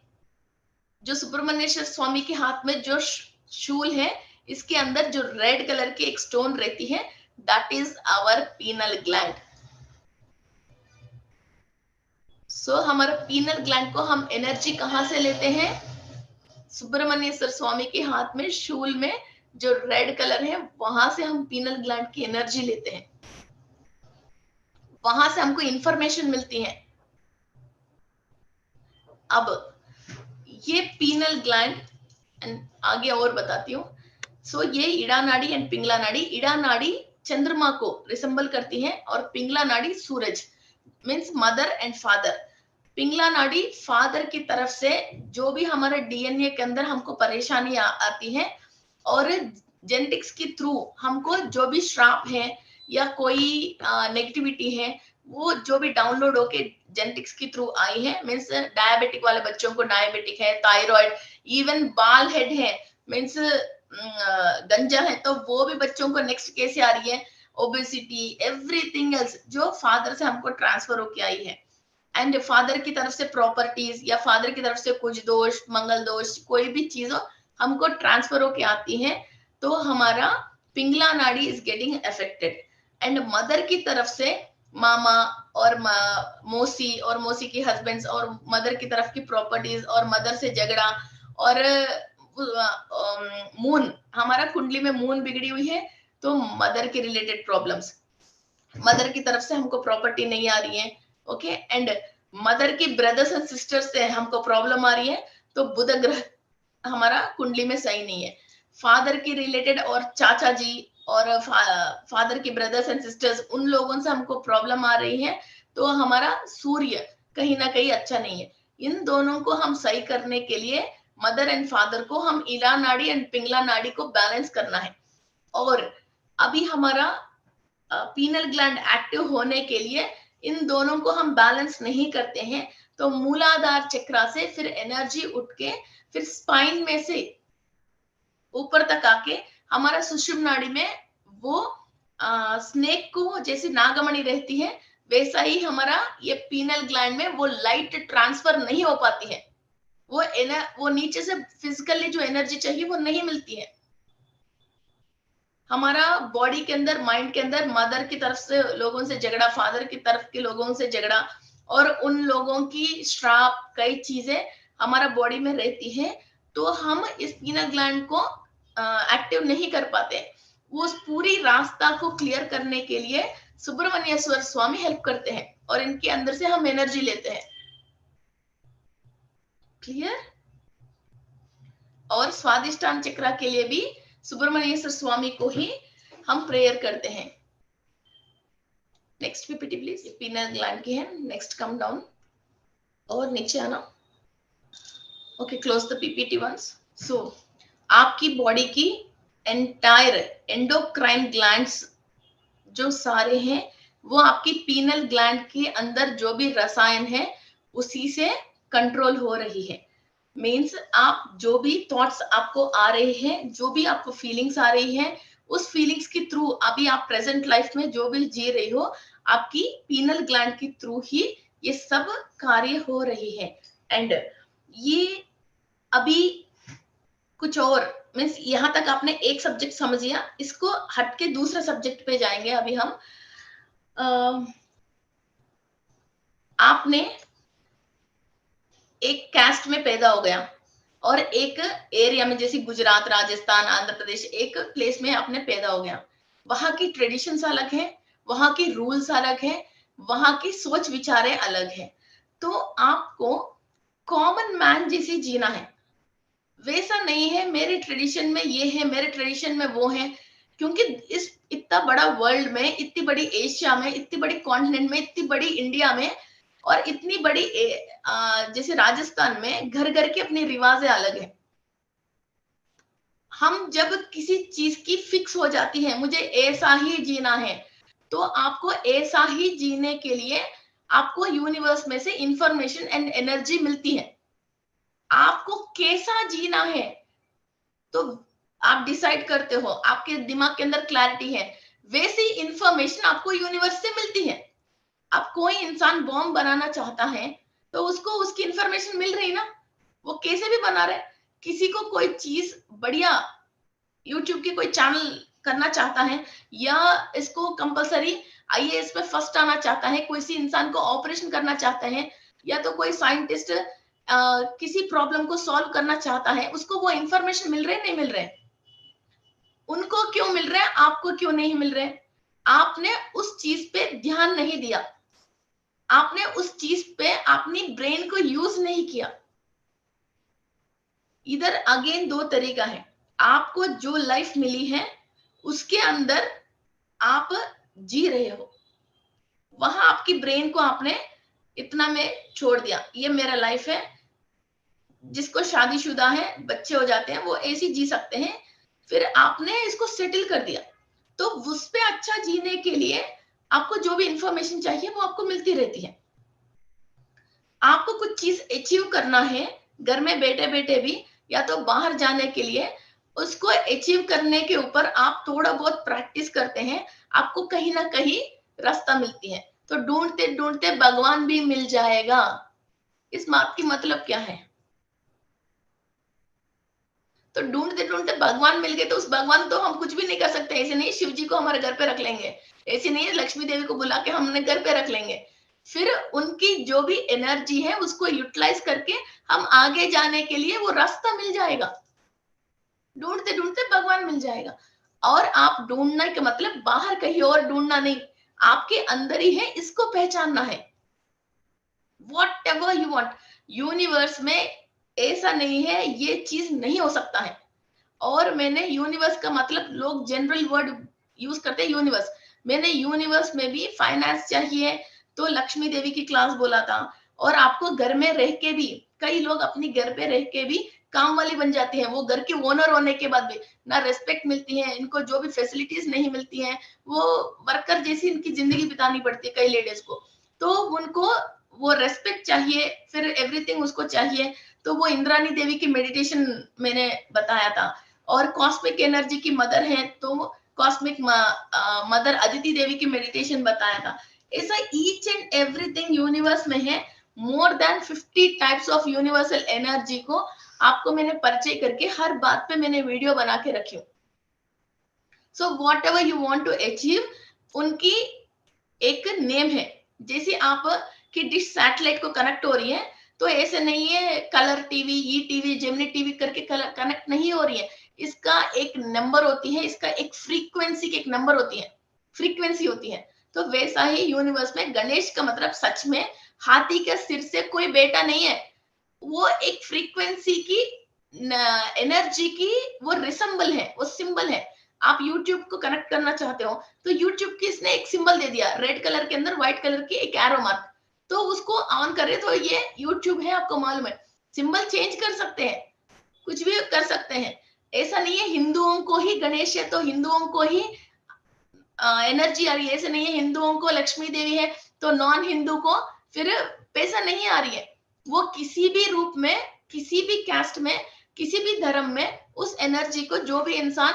जो सुब्रमण्येश्वर स्वामी के हाथ में जो शूल है, इसके अंदर जो रेड कलर की एक स्टोन रहती है, that is our pineal gland. So हमारे पीनल ग्लैंड को हम एनर्जी कहां से लेते हैं? सुब्रमण्येश्वर स्वामी के हाथ में शूल में जो रेड कलर है, वहां से हम पीनल ग्लैंड की एनर्जी लेते हैं, वहां से हमको इंफॉर्मेशन मिलती है। अब ये पीनल ग्लैंड आगे और बताती हूँ। सो ये ईड़ा नाड़ी एंड पिंगला नाड़ी, ईड़ा नाड़ी चंद्रमा को रिसेंबल करती है, और पिंगला नाड़ी सूरज means mother and father. Pingala नाड़ी फादर की तरफ से जो भी हमारे डीएनए के अंदर हमको परेशानी आती है, और जेनेटिक्स के थ्रू हमको जो भी श्राप है या कोई नेगेटिविटी है, वो जो भी डाउनलोड होके जेनेटिक्स के थ्रू आई है, मीन्स डायबिटिक वाले बच्चों को डायबिटिक है, थायराइड, इवन बाल हेड है, मीन्स गंजा है, तो वो भी बच्चों को नेक्स्ट कैसे आ रही है, ओबेसिटी, एवरीथिंग एल्स जो फादर से हमको ट्रांसफर होके आई है। एंड फादर की तरफ से प्रॉपर्टीज या फादर की तरफ से कुछ दोष, मंगल दोष, कोई भी चीज हमको ट्रांसफर होके आती है, तो हमारा पिंगला नाड़ी is getting affected. And mother की तरफ से मामा और मौसी और मौसी के हस्बैंड्स और मदर की तरफ की प्रॉपर्टीज और मदर से झगड़ा, और मून, हमारा कुंडली में मून बिगड़ी हुई है, तो मदर के रिलेटेड प्रॉब्लम्स, मदर की तरफ से हमको प्रॉपर्टी नहीं आ रही है, ओके। एंड मदर की ब्रदर्स एंड सिस्टर्स से हमको प्रॉब्लम आ रही है, तो बुध ग्रह हमारा कुंडली में सही नहीं है। फादर की रिलेटेड और चाचा जी और फादर के ब्रदर्स एंड सिस्टर्स, उन लोगों से हमको प्रॉब्लम आ रही है, तो हमारा सूर्य कहीं ना कहीं अच्छा नहीं है। इन दोनों को हम सही करने के लिए मदर एंड फादर को हम ईड़ा नाड़ी एंड पिंगला नाड़ी को बैलेंस करना है। और अभी हमारा पीनल ग्लैंड एक्टिव होने के लिए इन दोनों को हम बैलेंस नहीं करते हैं, तो मूलाधार चक्रा से फिर एनर्जी उठ के फिर स्पाइन में से ऊपर तक आके हमारा सुषुम्ना नाड़ी में वो स्नेक को जैसे नागमणि रहती है, वैसा ही हमारा ये पीनल ग्लैंड में वो लाइट ट्रांसफर नहीं हो पाती है, वो नीचे से फिजिकली जो एनर्जी चाहिए वो नहीं मिलती है। हमारा बॉडी के अंदर, माइंड के अंदर मदर की तरफ से लोगों से झगड़ा, फादर की तरफ के लोगों से झगड़ा, और उन लोगों की श्राप, कई चीजें हमारा बॉडी में रहती है, तो हम इस पीनल ग्लैंड को एक्टिव नहीं कर पाते। वो उस पूरी रास्ता को क्लियर करने के लिए सुब्रमण्येश्वर स्वामी हेल्प करते हैं, और इनके अंदर से हम एनर्जी लेते हैं। क्लियर? और स्वादिष्टान चक्रा के लिए भी सुब्रमण्येश्वर स्वामी को ही हम प्रेयर करते हैं। Next PPT please. Pineal gland की है। नेक्स्ट कम डाउन और नीचे आना। Okay, close the PPT once. So आपकी बॉडी की एंटायर एंडोक्राइन ग्लैंड्स जो सारे हैं वो आपकी पीनल ग्लैंड के अंदर जो भी रसायन है उसी से कंट्रोल हो रही है. मीन्स आप जो भी थॉट्स आपको आ रहे हैं, जो भी आपको फीलिंग्स आ रही है, उस फीलिंग्स के थ्रू अभी आप प्रेजेंट लाइफ में जो भी जी रही हो, आपकी पीनल ग्लैंड के थ्रू ही ये सब कार्य हो रही है. एंड ये अभी कुछ और मीन्स यहाँ तक आपने एक सब्जेक्ट समझ लिया, इसको हट के दूसरे सब्जेक्ट पे जाएंगे अभी हम. आपने एक कास्ट में पैदा हो गया और एक एरिया में जैसे गुजरात, राजस्थान, आंध्र प्रदेश, एक प्लेस में आपने पैदा हो गया. वहां की ट्रेडिशंस अलग है, वहां की रूल्स अलग है, वहां की सोच विचारें अलग है. तो आपको कॉमन मैन जैसे जीना है. वैसा नहीं है मेरे ट्रेडिशन में ये है, मेरे ट्रेडिशन में वो है. क्योंकि इस इतना बड़ा वर्ल्ड में, इतनी बड़ी एशिया में, इतनी बड़ी कॉन्टिनेंट में, इतनी बड़ी इंडिया में और इतनी बड़ी जैसे राजस्थान में घर घर की अपनी रिवाजें अलग है. हम जब किसी चीज की फिक्स हो जाती है, मुझे ऐसा ही जीना है, तो आपको ऐसा ही जीने के लिए आपको यूनिवर्स में से इंफॉर्मेशन एंड एनर्जी मिलती है. आपको कैसा जीना है तो आप डिसाइड करते हो, आपके दिमाग के अंदर क्लैरिटी है, वैसी इंफॉर्मेशन आपको यूनिवर्स से मिलती है. अब कोई इंसान बॉम्ब बनाना चाहता है तो उसको उसकी इंफॉर्मेशन मिल रही ना, वो कैसे भी बना रहे. किसी को कोई चीज बढ़िया यूट्यूब की कोई चैनल करना चाहता है या इसको कंपलसरी आईएएस में फर्स्ट आना चाहता है, किसी इंसान को ऑपरेशन करना चाहता है या तो कोई साइंटिस्ट किसी प्रॉब्लम को सॉल्व करना चाहता है, उसको वो इंफॉर्मेशन मिल रहे नहीं मिल रहे. उनको क्यों मिल रहे हैं, आपको क्यों नहीं मिल रहे. आपने उस चीज पे ध्यान नहीं दिया, आपने उस चीज पे अपनी ब्रेन को यूज नहीं किया. इधर अगेन दो तरीका है. आपको जो लाइफ मिली है उसके अंदर आप जी रहे हो, वहां आपकी ब्रेन को आपने इतना में छोड़ दिया, ये मेरा लाइफ है. जिसको शादीशुदा है, बच्चे हो जाते हैं, वो ऐसे जी सकते हैं. फिर आपने इसको सेटल कर दिया, तो उस पे अच्छा जीने के लिए आपको जो भी इंफॉर्मेशन चाहिए वो आपको मिलती रहती है. आपको कुछ चीज अचीव करना है घर में बैठे बैठे भी या तो बाहर जाने के लिए, उसको अचीव करने के ऊपर आप थोड़ा बहुत प्रैक्टिस करते हैं, आपको कहीं ना कहीं रास्ता मिलती है. तो ढूंढते ढूंढते भगवान भी मिल जाएगा. इस बात की मतलब क्या है, तो ढूंढते ढूंढते भगवान मिल गए तो उस भगवान तो हम कुछ भी नहीं कर सकते. ऐसे नहीं शिव जी को हमारे घर पे रख लेंगे, ऐसे नहीं लक्ष्मी देवी को बुला के हमने घर पे रख लेंगे. फिर उनकी जो भी एनर्जी है उसको यूटिलाइज करके हम आगे जाने के लिए वो रास्ता मिल जाएगा. ढूंढते ढूंढते भगवान मिल जाएगा. और आप ढूंढना का मतलब बाहर कहीं और ढूंढना नहीं, आपके अंदर ही है, इसको पहचानना है. What ever you want, universe में ऐसा नहीं है ये चीज नहीं हो सकता है. और मैंने यूनिवर्स का मतलब लोग जनरल वर्ड यूज करते हैं यूनिवर्स, मैंने यूनिवर्स में भी फाइनेंस चाहिए तो लक्ष्मी देवी की क्लास बोला था. और आपको घर में रह के भी, कई लोग अपनी घर पे रह के भी काम वाली बन जाती हैं, वो घर के ओनर होने के बाद भी ना रेस्पेक्ट मिलती है, इनको जो भी फैसिलिटीज नहीं मिलती हैं, वो वर्कर जैसी इनकी जिंदगी बितानी पड़ती है कई लेडीज को. तो उनको वो रेस्पेक्ट चाहिए, फिर एवरीथिंग उसको चाहिए. तो वो इंद्रानी देवी की मेडिटेशन मैंने बताया था. और कॉस्मिक एनर्जी की मदर है तो कॉस्मिक मदर अदिति देवी की मेडिटेशन बताया था. ऐसा ईच एंड एवरीथिंग यूनिवर्स में है. More than 50 types of universal energy को आपको मैंने परिचय करके हर बात पे मैंने वीडियो बना के रखी हूँ. So whatever you want to achieve, उनकी एक नेम है. जैसे आप की डिश सैटेलाइट को कनेक्ट हो रही है, तो ऐसे नहीं है कलर टीवी, ई टीवी, जेमिनी टीवी करके कनेक्ट नहीं हो रही है. इसका एक नंबर होती है, इसका एक फ्रीक्वेंसी की एक नंबर होती है, फ्रीक्वेंसी होती है. तो वैसा ही यूनिवर्स में गणेश का मतलब सच में हाथी के सिर से कोई बेटा नहीं है, वो एक फ्रीक्वेंसी की एनर्जी की वो रिसम्बल है, वो सिंबल है. आप YouTube को कनेक्ट करना चाहते हो तो YouTube की इसने एक सिंबल दे दिया, रेड कलर के अंदर व्हाइट कलर की एक एरो मार्क, तो उसको ऑन कर रहे तो ये YouTube है, आपको मालूम है. सिंबल चेंज कर सकते हैं, कुछ भी कर सकते हैं। ऐसा नहीं है हिंदुओं को ही गणेश है तो हिंदुओं को ही एनर्जी आ रही है, ऐसे नहीं है हिंदुओं को लक्ष्मी देवी है तो नॉन हिंदू को फिर पैसा नहीं आ रही है। वो किसी भी रूप में, किसी भी कास्ट में, किसी भी धर्म में उस एनर्जी को जो भी इंसान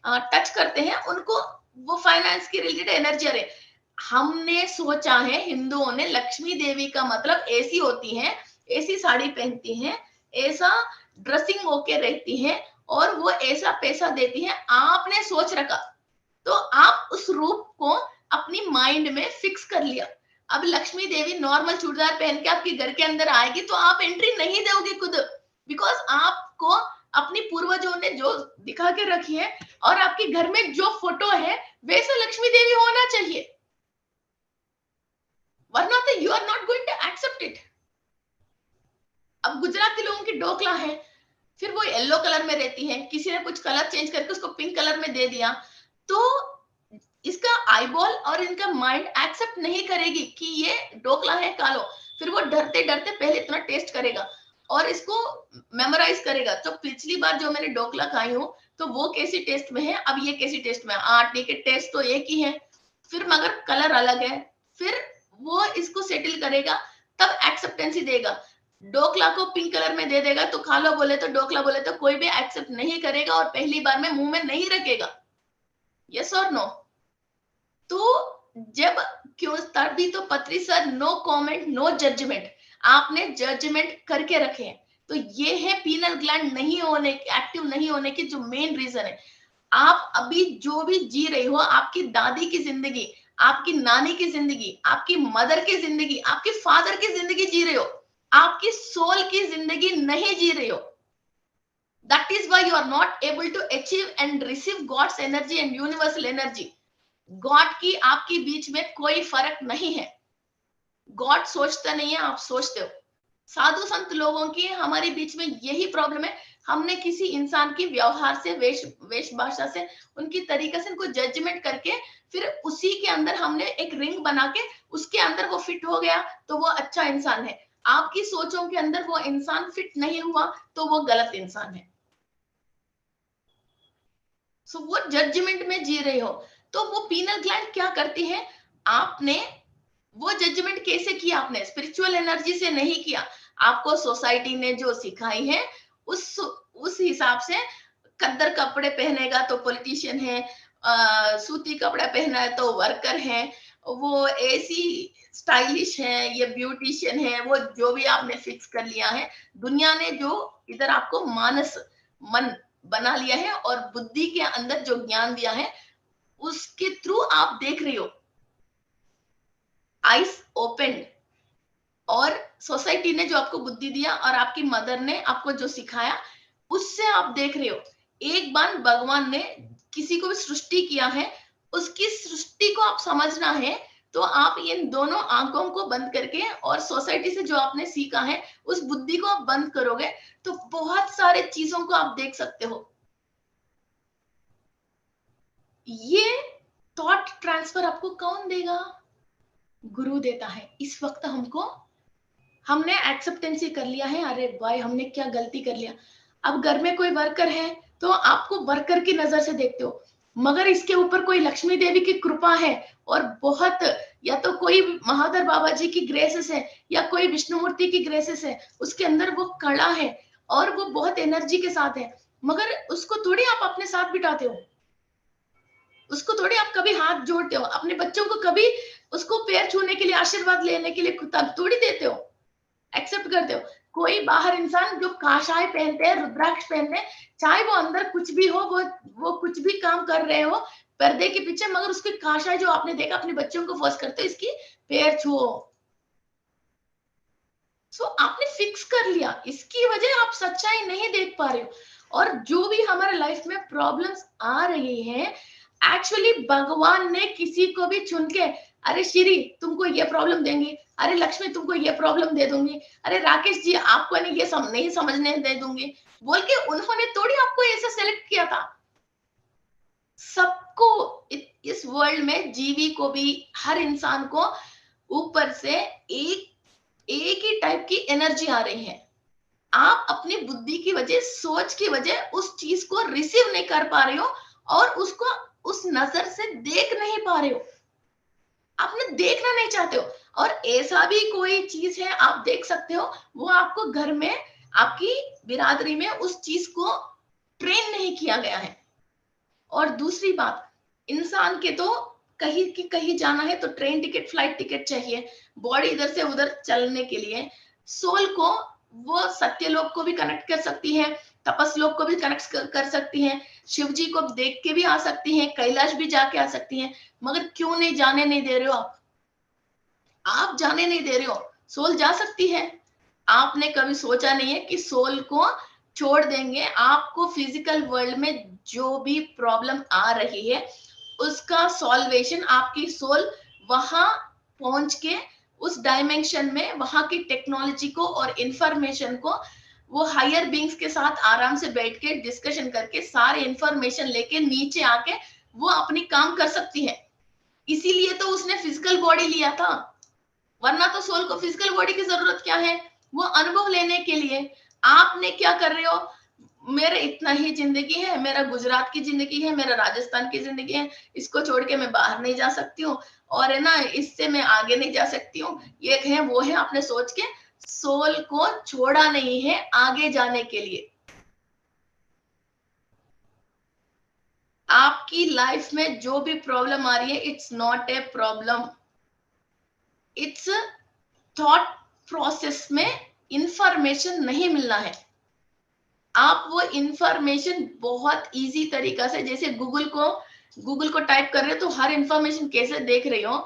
टच करते हैं उनको वो फाइनेंस की रिलेटेड एनर्जी आ रही है। हमने सोचा है हिंदुओं ने लक्ष्मी देवी का मतलब ऐसी होती है, ऐसी साड़ी पहनती है, ऐसा ड्रेसिंग होके रहती है और वो ऐसा पैसा देती है, आपने सोच रखा तो आप उस रूप को अपनी माइंड में फिक्स कर लिया। अब लक्ष्मी देवी नॉर्मल चूड़ीदार पहन के आपके घर के अंदर आएगी तो आप एंट्री नहीं दोगे खुद, बिकॉज आपको अपनी पूर्वजों ने जो दिखा के रखी है और आपके घर में जो फोटो है वैसे लक्ष्मी देवी होना चाहिए, वरना तो you are not going to accept it. अब गुजराती लोगों की डोकला है, फिर वो येलो कलर में रहती है, किसी ने कुछ कलर चेंज करके उसको पिंक कलर में दे दिया, तो इसका आईबॉल और इनका माइंड एक्सेप्ट नहीं करेगी कि ये डोकला है कालो। फिर वो डरते डरते पहले इतना टेस्ट करेगा और इसको मेमोराइज करेगा। तो पिछली बार जो मैंने डोकला खाई हूँ तो वो कैसी टेस्ट में है, अब ये कैसी टेस्ट में है, ठीक है टेस्ट तो एक ही है, फिर मगर कलर अलग है, फिर वो इसको सेटल करेगा तब एक्सेप्टेंसी देगा। डोकला को पिंक कलर में दे देगा तो खा लो बोले तो, डोकला बोले तो कोई भी एक्सेप्ट नहीं करेगा और पहली बार में मुंह में नहीं रखेगा। यस और नो? तो जब क्यों तभी तो Patri sir no comment no judgement, आपने जजमेंट करके रखे हैं। तो ये है पीनल ग्लैंड नहीं होने, एक्टिव नहीं होने की जो मेन रीजन है। आप अभी जो भी जी रहे हो, आपकी दादी की जिंदगी, आपकी नानी की जिंदगी, आपकी मदर की जिंदगी, आपके फादर की जिंदगी जी रहे हो, आपकी सोल की जिंदगी नहीं जी रहे हो। That is why you are not able to achieve and receive God's energy and universal energy. God की आपके बीच में कोई फर्क नहीं है। गॉड सोचता नहीं है, आप सोचते हो। साधु संत लोगों की हमारे बीच में यही प्रॉब्लम है, हमने किसी इंसान की व्यवहार से, वेश भाषा से, उनकी तरीके से उनको जजमेंट करके फिर उसी के अंदर हमने एक रिंग बना के उसके अंदर वो फिट हो गया तो वो अच्छा इंसान है। आपकी सोचों के अंदर वो इंसान फिट नहीं हुआ तो वो गलत इंसान है। सो वो जजमेंट में जी रहे हो। तो वो पीनल ग्लैंड क्या करती है, आपने वो जजमेंट कैसे किया, आपने स्पिरिचुअल एनर्जी से नहीं किया, आपको सोसाइटी ने जो सिखाई है उस हिसाब से। कद्दर कपड़े पहनेगा तो पॉलिटिशियन है, सूती कपड़ा पहना है तो वर्कर है, वो ऐसी स्टाइलिश है, ये ब्यूटिशियन है, वो जो भी आपने फिक्स कर लिया है। दुनिया ने जो इधर आपको मानस मन बना लिया है और बुद्धि के अंदर जो ज्ञान दिया है उसके थ्रू आप देख रहे हो, आईज ओपन। और सोसाइटी ने जो आपको बुद्धि दिया और आपकी मदर ने आपको जो सिखाया उससे आप देख रहे हो। एक बार भगवान ने किसी को भी सृष्टि किया है, उसकी सृष्टि को आप समझना है तो आप इन दोनों आंखों को बंद करके और सोसाइटी से जो आपने सीखा है उस बुद्धि को आप बंद करोगे तो बहुत सारे चीजों को आप देख सकते हो। ये थॉट ट्रांसफर आपको कौन देगा? गुरु देता है। इस वक्त हमने एक्सेप्टेंसी कर लिया है, अरे भाई हमने क्या गलती कर लिया। अब घर में कोई वर्कर है तो आपको वर्कर की नजर से देखते हो, मगर इसके ऊपर कोई लक्ष्मी देवी की कृपा है और बहुत, या तो कोई महाधर बाबा जी की ग्रेसेस है या कोई विष्णुमूर्ति की ग्रेसेस है, उसके अंदर वो कला है और वो बहुत एनर्जी के साथ है, मगर उसको थोड़ी आप अपने साथ बिठाते हो, उसको थोड़ी आप कभी हाथ जोड़ते हो, अपने बच्चों को कभी उसको पैर छूने के लिए, आशीर्वाद लेने के लिए थोड़ी देते हो, एक्सेप्ट करते हो। कोई बाहर इंसान जो काशाय पहनते हैं, रुद्राक्ष पहनते हैं, चाहे वो अंदर कुछ भी हो, वो कुछ भी काम कर रहे हो पर्दे के पीछे, मगर उसकी काशाय जो आपने देखा, अपने बच्चों को फोर्स करते हो इसकी पैर छुओ। सो आपने फिक्स कर लिया, इसकी वजह आप सच्चाई नहीं देख पा रहे हो। और जो भी हमारे लाइफ में प्रॉब्लम्स आ रही हैं, एक्चुअली भगवान ने किसी को भी चुन के, अरे श्री तुमको ये प्रॉब्लम देंगी, अरे लक्ष्मी तुमको ये प्रॉब्लम दे दूंगी, अरे राकेश जी आपको नहीं समझने दे दूंगी बोल के उन्होंने थोड़ी आपको ऐसा सेलेक्ट किया था। सबको इस वर्ल्ड में, जीवी को भी, हर इंसान को ऊपर से एक ही टाइप की एनर्जी आ रही है। आप अपनी बुद्धि की वजह, सोच की वजह उस चीज को रिसीव नहीं कर पा रहे हो और उसको उस नजर से देख नहीं पा रहे हो, आपने देखना नहीं चाहते हो। और ऐसा भी कोई चीज है आप देख सकते हो, वो आपको घर में, आपकी बिरादरी में उस चीज को ट्रेन नहीं किया गया है। और दूसरी बात, इंसान के तो कहीं की कहीं जाना है तो ट्रेन टिकट, फ्लाइट टिकट चाहिए, बॉडी इधर से उधर चलने के लिए। सोल को वो सत्यलोक को भी कनेक्ट कर सकती है, तपस्लोक को भी कनेक्ट कर सकती है, शिव जी को देख के भी आ सकती हैं, कैलाश भी जाके आ सकती हैं। मगर क्यों नहीं जाने नहीं दे रहे हो आप जाने नहीं दे रहे हो। सोल जा सकती है, आपने कभी सोचा नहीं है कि सोल को छोड़ देंगे, आपको फिजिकल वर्ल्ड में जो भी प्रॉब्लम आ रही है उसका सॉल्वेशन आपकी सोल वहां पहुंच के उस डायमेंशन में वहां की टेक्नोलॉजी को और इंफॉर्मेशन को वो हायर बींग्स के साथ आराम से बैठ के डिस्कशन करके सारे इंफॉर्मेशन लेके नीचे आके वो अपनी काम कर सकती है। इसीलिए तो उसने फिजिकल बॉडी लिया था, वरना तो सोल को फिजिकल बॉडी की जरूरत क्या है, वो अनुभव लेने के लिए। आपने क्या कर रहे हो, मेरा इतना ही जिंदगी है, मेरा गुजरात की जिंदगी है, मेरा राजस्थान की जिंदगी है, इसको छोड़ के मैं बाहर नहीं जा सकती हूँ, और है ना इससे मैं आगे नहीं जा सकती हूँ, ये है वो है, आपने सोच के सोल को छोड़ा नहीं है आगे जाने के लिए। आपकी लाइफ में जो भी प्रॉब्लम आ रही है, it's not a problem, it's thought process में इंफॉर्मेशन नहीं मिलना है। आप वो इंफॉर्मेशन बहुत इजी तरीका से, जैसे गूगल को टाइप कर रहे हो तो हर इंफॉर्मेशन कैसे देख रही हो,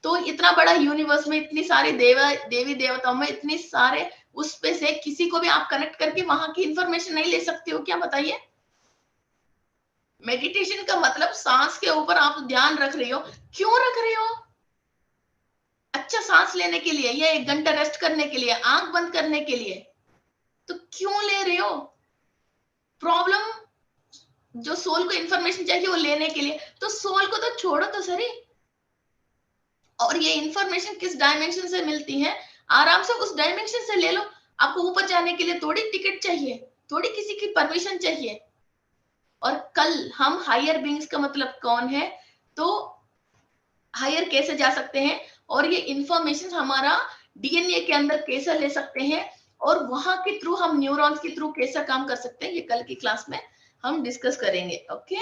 तो इतना बड़ा यूनिवर्स में इतनी सारी देवी देवताओं में इतनी सारे, उस पे से किसी को भी आप कनेक्ट करके वहां की इंफॉर्मेशन नहीं ले सकते हो क्या, बताइए। मेडिटेशन का मतलब सांस के ऊपर आप ध्यान रख रही हो, क्यों रख रही हो, अच्छा सांस लेने के लिए या 1 घंटा रेस्ट करने के लिए, आंख बंद करने के लिए, तो क्यों ले रहे हो। प्रॉब्लम जो सोल को इंफॉर्मेशन चाहिए वो लेने के लिए, तो सोल को तो छोड़ो तो सही। और ये इंफॉर्मेशन किस डायमेंशन से मिलती है, आराम से उस डायमेंशन से ले लो। आपको ऊपर जाने के लिए थोड़ी टिकट चाहिए, थोड़ी किसी की परमिशन चाहिए। और कल हम हायर बींग्स का मतलब कौन है, तो हायर कैसे जा सकते हैं, और ये इंफॉर्मेशन हमारा डीएनए के अंदर कैसे ले सकते हैं, और वहां के थ्रू हम न्यूरॉन्स के थ्रू कैसा काम कर सकते हैं, ये कल की क्लास में हम डिस्कस करेंगे। ओके,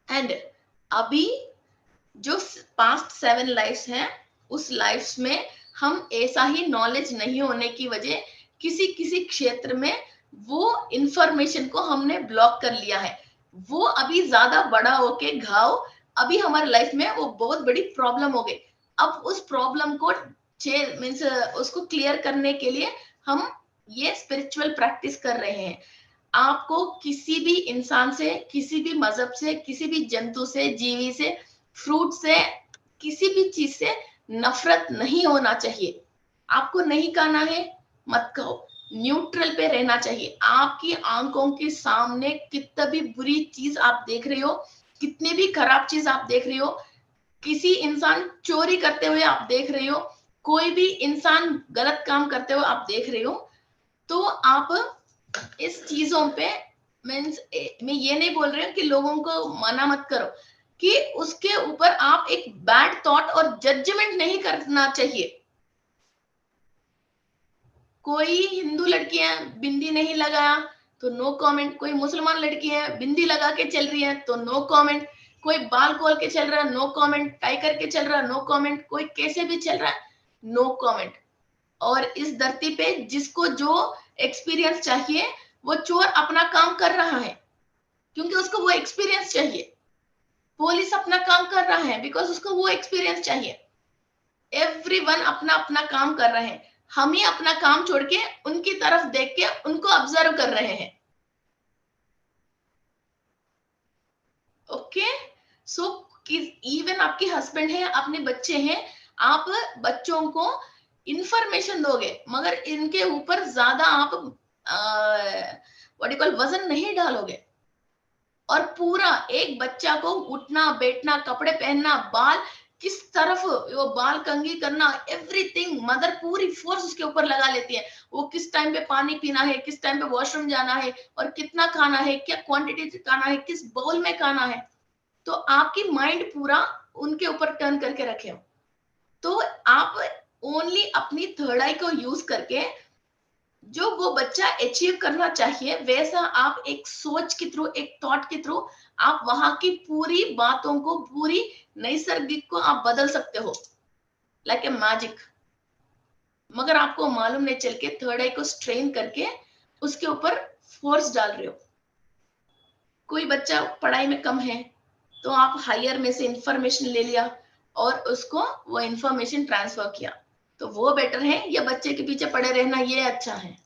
एंड अभी जो पास्ट 7 लाइफ्स हैं, उस लाइफ्स में हम ऐसा ही नॉलेज नहीं होने की वजह किसी किसी क्षेत्र में वो इंफॉर्मेशन को हमने ब्लॉक कर लिया है, वो अभी ज्यादा बड़ा होके घाव अभी हमारे लाइफ में वो बहुत बड़ी प्रॉब्लम हो गई। अब उस प्रॉब्लम को मीन्स उसको क्लियर करने के लिए हम ये स्पिरिचुअल प्रैक्टिस कर रहे हैं। आपको किसी भी इंसान से, किसी भी मजहब से, किसी भी जंतु से, जीवी से, फ्रूट से, किसी भी चीज से नफरत नहीं होना चाहिए। आपको नहीं खाना है, मत खाओ, न्यूट्रल पे रहना चाहिए। आपकी आंखों के सामने कितना भी बुरी चीज आप देख रहे हो, कितनी भी खराब चीज आप देख रहे हो, किसी इंसान चोरी करते हुए आप देख रहे हो, कोई भी इंसान गलत काम करते हुए आप देख रहे हो, तो आप इस चीजों पे, मीन्स मैं ये नहीं बोल रही हूँ कि लोगों को मना मत करो, कि उसके ऊपर आप एक बैड थॉट और जजमेंट नहीं करना चाहिए। कोई हिंदू लड़कियां बिंदी नहीं लगाया तो नो कमेंट, कोई मुसलमान लड़की है बिंदी लगा के चल रही है तो नो कमेंट, कोई बाल खोल के चल रहा है नो कमेंट, टाई करके चल रहा है नो कमेंट, कोई कैसे भी चल रहा है नो कमेंट। और इस धरती पे जिसको जो एक्सपीरियंस चाहिए, वो चोर अपना काम कर रहा है क्योंकि उसको वो एक्सपीरियंस चाहिए, पुलिस अपना काम कर रहा है बिकॉज उसको वो एक्सपीरियंस चाहिए। एवरीवन अपना अपना काम कर रहे हैं, हम ही अपना काम छोड़ के उनकी तरफ देख के उनको ऑब्जर्व कर रहे हैं। ओके, सो इवन आपके हस्बैंड है, अपने बच्चे हैं, आप बच्चों को इंफॉर्मेशन दोगे मगर इनके ऊपर ज्यादा आप वजन नहीं डालोगे। और पूरा एक बच्चा को उठना बैठना, कपड़े पहनना, बाल किस तरफ वो बाल कंघी करना, एवरीथिंग मदर पूरी फोर्स उसके ऊपर लगा लेती है। वो किस टाइम पे पानी पीना है, किस टाइम पे वॉशरूम जाना है, और कितना खाना है, क्या क्वांटिटी खाना है, किस बाउल में खाना है। तो आपकी माइंड पूरा उनके ऊपर टर्न करके रखे हो। तो आप ओनली अपनी थर्ड आई को यूज करके जो वो बच्चा अचीव करना चाहिए वैसा आप एक सोच के थ्रू, एक थॉट के थ्रू आप वहां की पूरी बातों को, पूरी नैसर्गिक को आप बदल सकते हो, लाइक ए मैजिक। मगर आपको मालूम नहीं चल के थर्ड आई को स्ट्रेन करके उसके ऊपर फोर्स डाल रहे हो। कोई बच्चा पढ़ाई में कम है तो आप हायर में से इंफॉर्मेशन ले लिया और उसको वो इंफॉर्मेशन ट्रांसफर किया, तो वो बेटर है या बच्चे के पीछे पड़े रहना ये अच्छा है?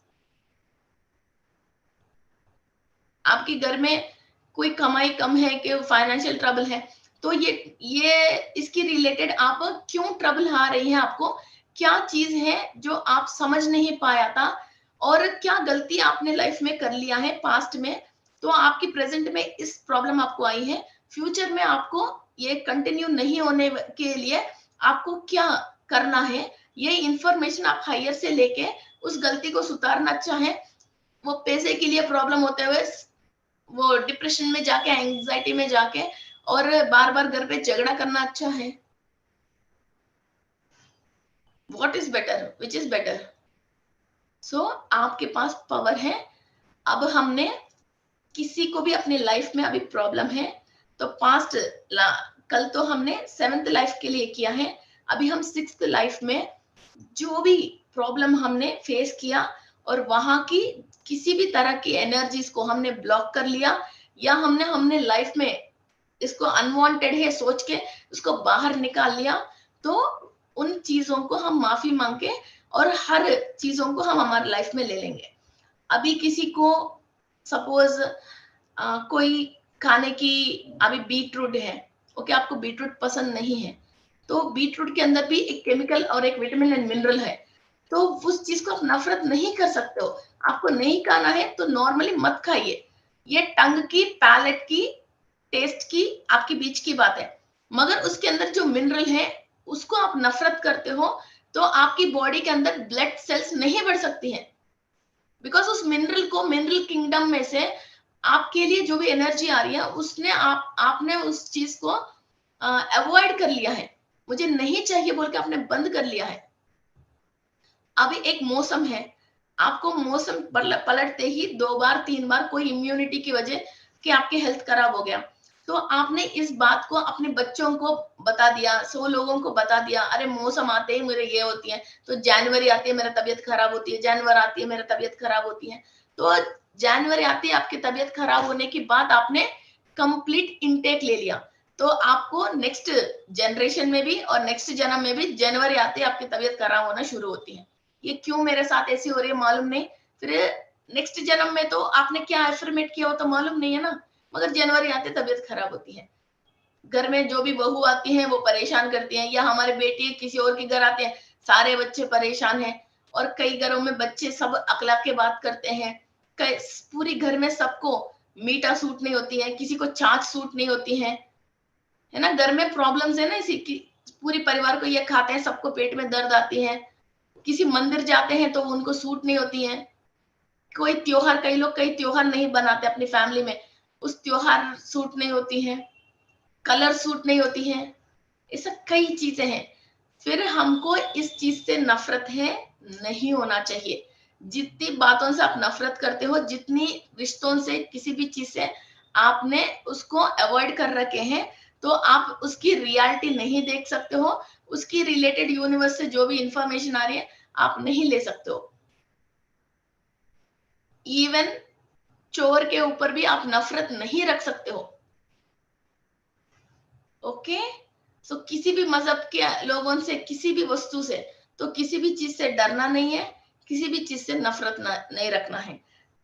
आपके घर में कोई कमाई कम है कि फाइनेंशियल ट्रबल है, तो ये इसकी रिलेटेड आप क्यों ट्रबल आ रही है, आपको क्या चीज है जो आप समझ नहीं पाया था, और क्या गलती आपने लाइफ में कर लिया है पास्ट में, तो आपकी प्रेजेंट में इस प्रॉब्लम आपको आई है। फ्यूचर में आपको ये कंटिन्यू नहीं होने के लिए आपको क्या करना है, ये इंफॉर्मेशन आप हायर से लेके उस गलती को सुधारना चाहें। वो पैसे के लिए प्रॉब्लम होते हुए वो डिप्रेशन में जाके, एंजाइटी में जाके और बार बार घर पे झगड़ा करना अच्छा है? What is better, which is better? So आपके पास पावर है। अब हमने किसी को भी अपनी लाइफ में अभी प्रॉब्लम है तो पास्ट, कल तो हमने 7th लाइफ के लिए किया है, अभी हम 6th लाइफ में जो भी प्रॉब्लम हमने फेस किया और वहां की किसी भी तरह की एनर्जीज को हमने ब्लॉक कर लिया, या हमने हमने लाइफ में इसको अनवांटेड है सोच के उसको बाहर निकाल लिया, तो उन चीजों को हम माफी मांग के और हर चीजों को हम हमारी लाइफ में ले लेंगे। अभी किसी को सपोज कोई खाने की, अभी बीटरूट है, ओके, आपको बीटरूट पसंद नहीं है, तो बीटरूट के अंदर भी एक केमिकल और एक विटामिन एंड मिनरल है, तो उस चीज को आप नफरत नहीं कर सकते हो। आपको नहीं खाना है तो नॉर्मली मत खाइए। ये टंग की, पैलेट की, टेस्ट की, आपकी बीच की बात है। मगर उसके अंदर जो मिनरल है उसको आप नफरत करते हो, तो आपकी बॉडी के अंदर ब्लड सेल्स नहीं बढ़ सकती हैं, बिकॉज उस मिनरल को, मिनरल किंगडम में से आपके लिए जो भी एनर्जी आ रही है उसने आपने उस चीज को अवॉइड कर लिया है, मुझे नहीं चाहिए बोल के आपने बंद कर लिया है। अभी एक मौसम है, आपको मौसम पलटते ही 2 बार 3 बार कोई इम्यूनिटी की वजह कि आपकी हेल्थ खराब हो गया, तो आपने इस बात को अपने बच्चों को बता दिया, 100 लोगों को बता दिया, अरे मौसम आते ही मेरे ये होती है, तो जनवरी आती है मेरा तबीयत खराब होती है, जनवरी आती है मेरा तबीयत खराब होती है। तो जनवरी आती है आपकी तबीयत खराब होने की बात आपने कंप्लीट इनटेक ले लिया, तो आपको नेक्स्ट जनरेशन में भी और नेक्स्ट जन्म में भी जनवरी आते ही आपकी तबीयत खराब होना शुरू होती है। ये क्यों मेरे साथ ऐसी हो रही है मालूम नहीं, फिर नेक्स्ट जन्म में तो आपने क्या एफर्मेट किया हो तो मालूम नहीं है ना, मगर जनवरी आते तबीयत खराब होती है। घर में जो भी बहू आती है वो परेशान करती है, या हमारे बेटी किसी और के घर आते हैं सारे बच्चे परेशान हैं, और कई घरों में बच्चे सब अकला के बात करते हैं, कई पूरी घर में सबको मीठा सूट नहीं होती है, किसी को छाछ सूट नहीं होती है ना, घर में प्रॉब्लम्स है ना, इसी की पूरी परिवार को ये खाते हैं सबको पेट में दर्द आती है, किसी मंदिर जाते हैं तो उनको सूट नहीं होती है, कोई त्योहार, कई लोग कई त्योहार नहीं बनाते अपनी फैमिली में, उस त्योहार सूट नहीं होती है, कलर सूट नहीं होती है, ये सब कई चीजें हैं। फिर हमको इस चीज से नफरत है नहीं होना चाहिए। जितनी बातों से आप नफरत करते हो, जितनी रिश्तों से, किसी भी चीज से आपने उसको अवॉइड कर रखे हैं, तो आप उसकी रियलिटी नहीं देख सकते हो, उसकी रिलेटेड यूनिवर्स से जो भी इंफॉर्मेशन आ रही है आप नहीं ले सकते हो। इवन चोर के ऊपर भी आप नफरत नहीं रख सकते हो। ओके, सो किसी भी मजहब के लोगों से, किसी भी वस्तु से, तो किसी भी चीज से डरना नहीं है, किसी भी चीज से नफरत नहीं रखना है।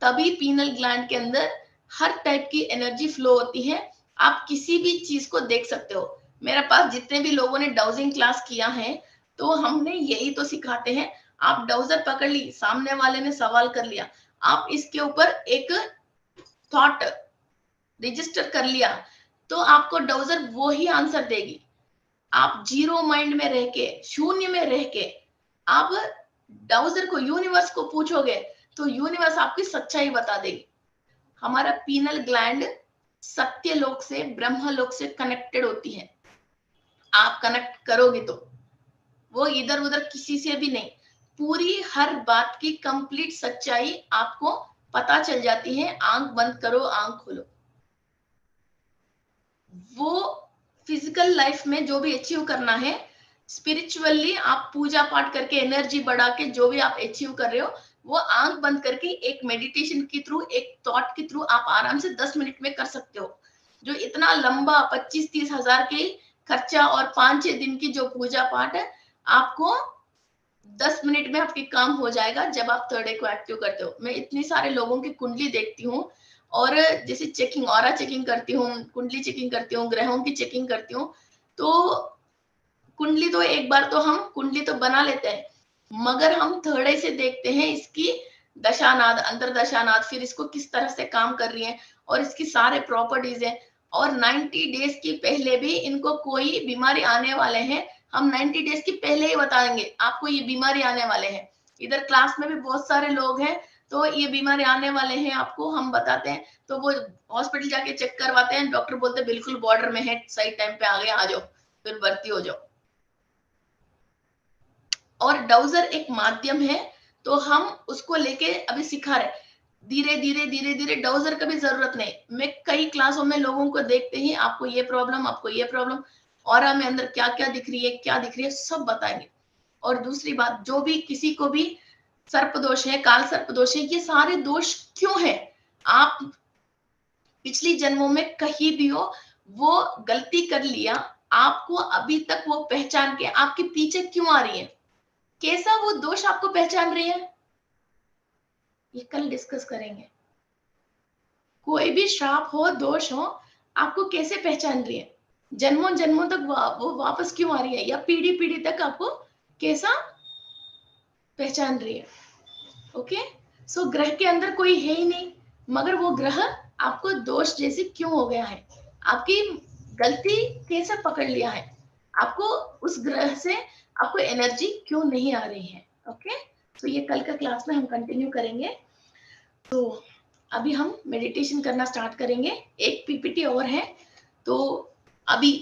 तभी पीनल ग्लैंड के अंदर हर टाइप की एनर्जी फ्लो होती है, आप किसी भी चीज को देख सकते हो। मेरे पास जितने भी लोगों ने डाउजिंग क्लास किया है तो हमने यही तो सिखाते हैं, आप डाउजर पकड़ ली, सामने वाले ने सवाल कर लिया, आप इसके ऊपर एक थॉट रजिस्टर कर लिया, तो आपको डाउजर वो ही आंसर देगी। आप जीरो माइंड में रह के, शून्य में रह के आप डाउजर को, यूनिवर्स को पूछोगे तो यूनिवर्स आपकी सच्चाई बता देगी। हमारा पीनल ग्लैंड सत्य लोक से, ब्रह्म लोक से कनेक्टेड होती है। आप कनेक्ट करोगे तो वो इधर उधर किसी से भी नहीं, पूरी हर बात की कंप्लीट सच्चाई आपको पता चल जाती है। आंख बंद करो, आंख खोलो। वो फिजिकल लाइफ में जो भी अचीव करना है, स्पिरिचुअली आप पूजा पाठ करके, एनर्जी बढ़ा के जो भी आप अचीव कर रहे हो, वो आंख बंद करके एक मेडिटेशन के थ्रू, एक थॉट के थ्रू आप आराम से 10 मिनट में कर सकते हो। जो इतना लंबा 25-30 हजार के खर्चा और 5-6 दिन की जो पूजा पाठ है, आपको 10 मिनट में आपके काम हो जाएगा जब आप थर्ड आई को एक्टिव करते हो। मैं इतनी सारे लोगों की कुंडली देखती हूँ और जैसे चेकिंग, ऑरा चेकिंग करती हूँ, कुंडली चेकिंग करती हूँ, ग्रहों की चेकिंग करती हूँ, तो कुंडली तो एक बार तो हम कुंडली तो बना लेते हैं, मगर हम थर्ड आई से देखते हैं इसकी दशानाद, अंतर दशानाद, फिर इसको किस तरह से काम कर रही है और इसकी सारे प्रॉपर्टीज है। और 90 डेज की पहले भी इनको कोई बीमारी आने वाले हैं, हम 90 डेज की पहले ही बताएंगे आपको ये बीमारी आने वाले हैं। इधर क्लास में भी बहुत सारे लोग हैं, तो ये बीमारी आने वाले हैं आपको हम बताते हैं, तो वो हॉस्पिटल जाके चेक करवाते हैं, डॉक्टर बोलते हैं बिल्कुल बॉर्डर में है, सही टाइम पे आ गए, आ जाओ, फिर भर्ती हो जाओ। और डाउजर एक माध्यम है, तो हम उसको लेके अभी सिखा रहे, धीरे धीरे धीरे धीरे। डाउजर का भी जरूरत नहीं, मैं कई क्लासों में लोगों को देखते ही आपको ये प्रॉब्लम, आपको ये प्रॉब्लम, ऑरा में अंदर क्या क्या दिख रही है, क्या दिख रही है, सब बताएंगे। और दूसरी बात, जो भी किसी को भी सर्प दोष है, काल सर्प दोष है, ये सारे दोष क्यों है, आप पिछली जन्मों में कहीं भी हो, वो गलती कर लिया, आपको अभी तक वो पहचान के आपके पीछे क्यों आ रही है, कैसा वो दोष आपको पहचान रही है, ये कल डिस्कस करेंगे। कोई भी श्राप हो, दोष हो, आपको कैसे पहचान रही है, जन्मों जन्मों तक वो वापस क्यों आ रही है, या पीढ़ी पीढ़ी तक आपको कैसा पहचान रही है। ओके, सो ग्रह के अंदर कोई है ही नहीं, मगर वो ग्रह आपको दोष जैसे क्यों हो गया है, आपकी गलती कैसे पकड़ लिया है, आपको उस ग्रह से आपको एनर्जी क्यों नहीं आ रही है। ओके, तो ये कल का क्लास में हम कंटिन्यू करेंगे। तो अभी हम मेडिटेशन करना स्टार्ट करेंगे, एक पीपीटी और है। तो अभी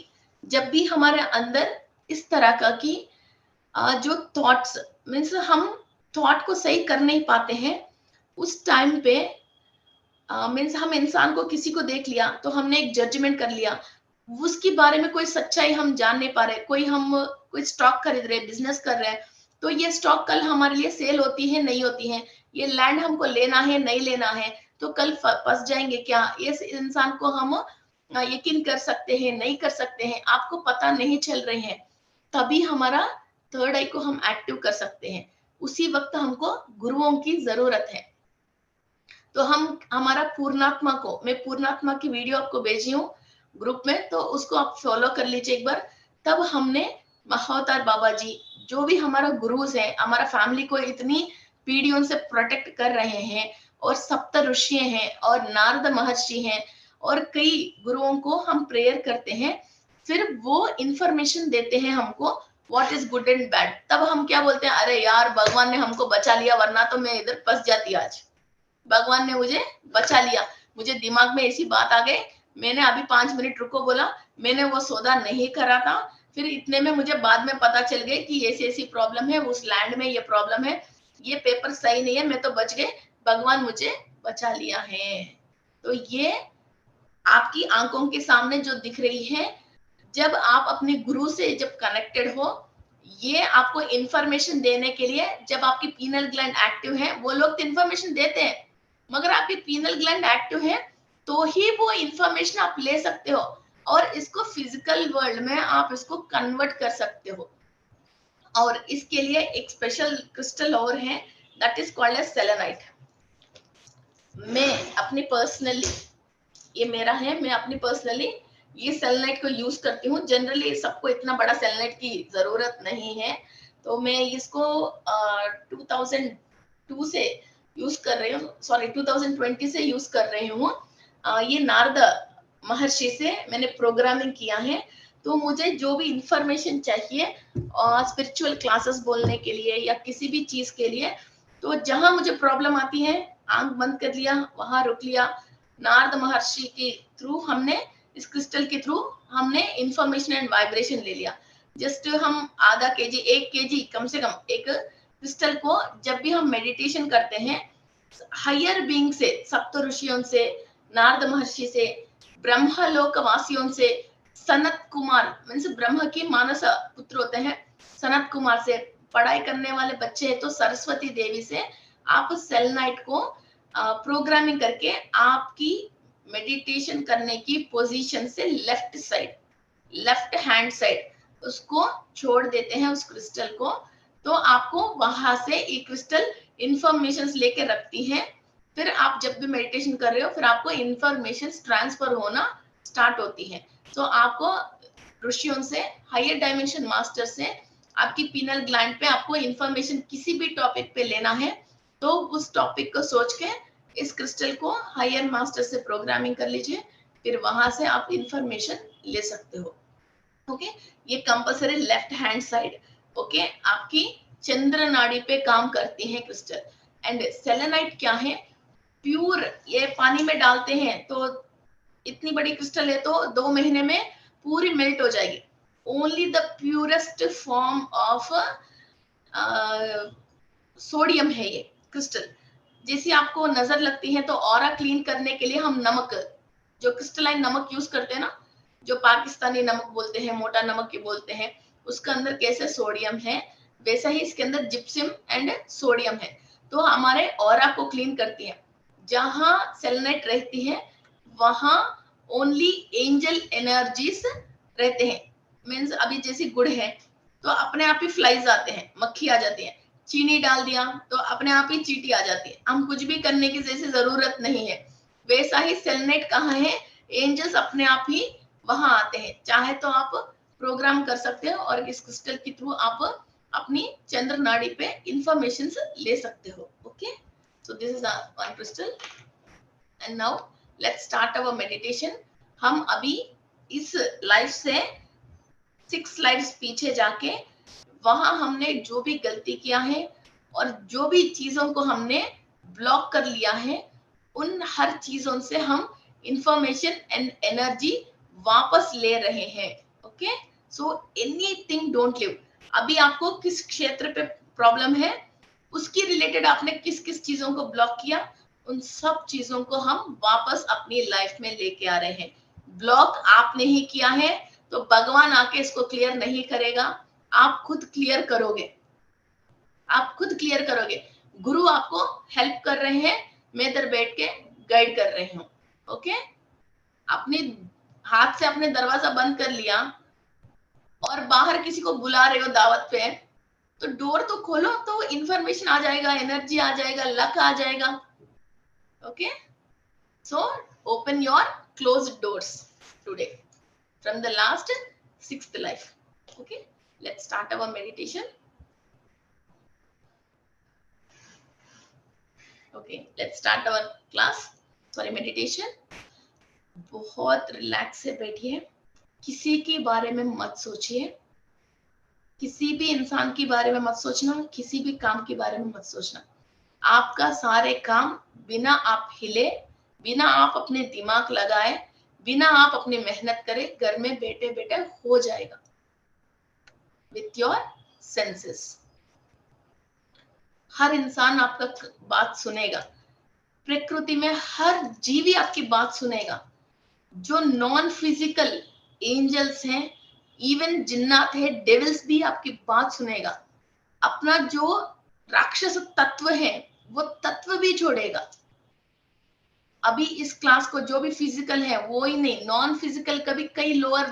जब भी हमारे अंदर इस तरह का कि जो थॉट्स, मीन्स हम थॉट को सही कर नहीं पाते हैं, उस टाइम पे मीन्स हम इंसान को, किसी को देख लिया तो हमने एक जजमेंट कर लिया, उसके बारे में कोई सच्चाई हम जान नहीं पा रहे, कोई स्टॉक खरीद रहे, बिजनेस कर रहे हैं, तो ये स्टॉक कल हमारे लिए सेल होती है, नहीं होती है, ये लैंड हमको लेना है, नहीं लेना है, तो कल फंस जाएंगे क्या, इस इंसान को हम यकीन कर सकते हैं, नहीं कर सकते हैं, आपको पता नहीं चल रही है, तभी हमारा थर्ड आई को हम एक्टिव कर सकते हैं। उसी वक्त हमको गुरुओं की जरूरत है। तो हम हमारा पूर्णात्मा को, मैं पूर्णात्मा की वीडियो आपको भेजी हूँ ग्रुप में, तो उसको आप फॉलो कर लीजिए एक बार। तब हमने महाअवतार बाबा जी, जो भी हमारा गुरुज है, हमारा फैमिली को इतनी पीढ़ियों से प्रोटेक्ट कर रहे हैं, और सप्त ऋषि हैं, और नारद महर्षि हैं, और कई गुरुओं को हम प्रेयर करते हैं, फिर वो इंफॉर्मेशन देते हैं हमको what is good and bad. तब हम क्या बोलते हैं, अरे यार भगवान ने हमको बचा लिया, वरना तो मैं इधर फंस जाती आज, भगवान ने मुझे बचा लिया, मुझे दिमाग में ऐसी बात आ गई, मैंने अभी 5 मिनट रुको बोला, मैंने वो सौदा नहीं करा था, फिर इतने में मुझे बाद में पता चल गया कि ऐसी ऐसी प्रॉब्लम है, उस लैंड में ये प्रॉब्लम है, ये पेपर सही नहीं है, मैं तो बच गए, भगवान मुझे बचा लिया है। तो ये आपकी आंखों के सामने जो दिख रही है, जब आप अपने गुरु से जब कनेक्टेड हो, ये आपको इंफॉर्मेशन देने के लिए, जब आपकी पीनल ग्लैंड एक्टिव है, वो लोग तो इंफॉर्मेशन देते हैं, मगर आपकी पीनल ग्लैंड एक्टिव है तो ही वो इंफॉर्मेशन आप ले सकते हो, और इसको फिजिकल वर्ल्ड में आप इसको कन्वर्ट कर सकते हो। और इसके लिए एक स्पेशल क्रिस्टल और है, that is called as selenite. मैं अपनी पर्सनली, ये मेरा है, मैं अपनी पर्सनली ये सेलेनाइट को यूज करती हूँ। जनरली सबको इतना बड़ा सेलेनाइट की जरूरत नहीं है, तो मैं इसको 2002 से यूज कर रही हूँ, सॉरी 2020 से यूज कर रही हूँ। ये नारद महर्षि से मैंने प्रोग्रामिंग किया है, तो तो मुझे जो भी इंफॉर्मेशन चाहिए स्पिरिचुअल क्लासेस बोलने के लिए या किसी भी चीज के लिए, तो जहां मुझे प्रॉब्लम आती है, आंख बंद कर लिया, वहां रुक लिया, नारद महर्षि के थ्रू हमने, इस क्रिस्टल के थ्रू हमने इंफॉर्मेशन एंड वाइब्रेशन ले लिया। जस्ट हम आधा केजी, 1 केजी कम से कम एक क्रिस्टल को जब भी हम मेडिटेशन करते हैं, हायर बीइंग से, सप्त ऋषियों से, नारद महर्षि से, ब्रह्मलोक वासियों से, सनत कुमार मीन्स ब्रह्म की मानस पुत्र होते हैं, सनत कुमार से, पढ़ाई करने वाले बच्चे हैं तो सरस्वती देवी से आप सेलेनाइट को प्रोग्रामिंग करके आपकी मेडिटेशन करने की पोजीशन से left side, left hand side उसको छोड़ देते हैं, उस क्रिस्टल को। तो आपको वहां से ये क्रिस्टल इंफॉर्मेशन लेके रखती है। फिर आप जब भी मेडिटेशन कर रहे हो, फिर आपको इंफॉर्मेशन ट्रांसफर होना स्टार्ट होती है। तो आपको ऋषियों से, हायर डायमेंशन मास्टर से आपकी पीनल ग्लैंड पे आपको इंफॉर्मेशन किसी भी टॉपिक पे लेना है, तो उस टॉपिक को सोच के इस क्रिस्टल को हायर मास्टर से प्रोग्रामिंग कर लीजिए, फिर वहां से आप इंफॉर्मेशन ले सकते हो। ओके, ये compulsory left hand side, okay, आपकी चंद्र नाड़ी पे काम करती है क्रिस्टल। एंड सेलेनाइट क्या है? प्योर, ये पानी में डालते हैं तो इतनी बड़ी क्रिस्टल है तो 2 महीने में पूरी मेल्ट हो जाएगी। Only the purest form of sodium है ये क्रिस्टल। जैसी आपको नजर लगती है तो ऑरा क्लीन करने के लिए हम नमक, जो क्रिस्टलाइन नमक यूज करते हैं ना, जो पाकिस्तानी नमक बोलते हैं, मोटा नमक के बोलते हैं, उसके अंदर कैसे सोडियम है, वैसा ही इसके अंदर जिप्सम एंड सोडियम है। तो हमारे ऑरा को क्लीन करती है। जहां सेलेनाइट रहती है वहां ओनली एंजल एनर्जीज रहते हैं। मीन्स अभी जैसे गुड़ है तो अपने आप ही फ्लाइज आते हैं, मक्खी आ जाती है। चीनी डाल दिया तो अपने आप ही चींटी आ जाती है, हम कुछ भी करने की जैसे जरूरत नहीं है। वैसा ही सेलेनाइट कहाँ है? एंजल्स अपने आप ही वहां आते हैं। चाहे तो आप प्रोग्राम कर सकते हो और इस क्रिस्टल के थ्रू आप अपनी चंद्र नाड़ी पे इंफॉर्मेशन ले सकते हो। Okay, so this is one crystal and now let's start our meditation. हम अभी इस लाइफ से 6 स्लाइड्स पीछे जाके वहां हमने जो भी गलती किया है और जो भी चीजों को हमने ब्लॉक कर लिया है, उन हर चीजों से हम इंफॉर्मेशन एंड एनर्जी वापस ले रहे हैं। Okay, so anything don't live. अभी आपको किस क्षेत्र पे प्रॉब्लम है, उसकी रिलेटेड आपने किस किस चीजों को ब्लॉक किया, उन सब चीजों को हम वापस अपनी लाइफ में लेके आ रहे हैं। ब्लॉक आपने ही किया है तो भगवान आके इसको क्लियर नहीं करेगा, आप खुद क्लियर करोगे, आप खुद क्लियर करोगे। गुरु आपको हेल्प कर रहे हैं, मैं इधर बैठ के गाइड कर रही हूँ। ओके, अपने हाथ से अपने दरवाजा बंद कर लिया और बाहर किसी को बुला रहे हो दावत पे, तो डोर तो खोलो, तो इंफॉर्मेशन आ जाएगा, एनर्जी आ जाएगा, लक आ जाएगा। Okay, so open your closed doors today from the last 6th life. Okay, let's start our meditation. Okay, let's start our class, sorry, meditation. बहुत रिलैक्स से बैठिए, किसी के बारे में मत सोचिए, किसी भी इंसान के बारे में मत सोचना, किसी भी काम के बारे में मत सोचना। आपका सारे काम बिना आप हिले, बिना आप अपने दिमाग लगाए, बिना आप अपनी मेहनत करे, घर में बैठे बैठे हो जाएगा विथ योर सेंसेस। हर इंसान आपका बात सुनेगा, प्रकृति में हर जीवी आपकी बात सुनेगा। जो नॉन फिजिकल एंजल्स हैं, इवन जिन्नात है, डेविल्स भी आपकी बात सुनेगा। अपना जो राक्षस तत्व है वो तत्व भी छोड़ेगा। अभी इस क्लास को जो भी फिजिकल है वो ही नहीं, नॉन फिजिकल का भी कई लोअर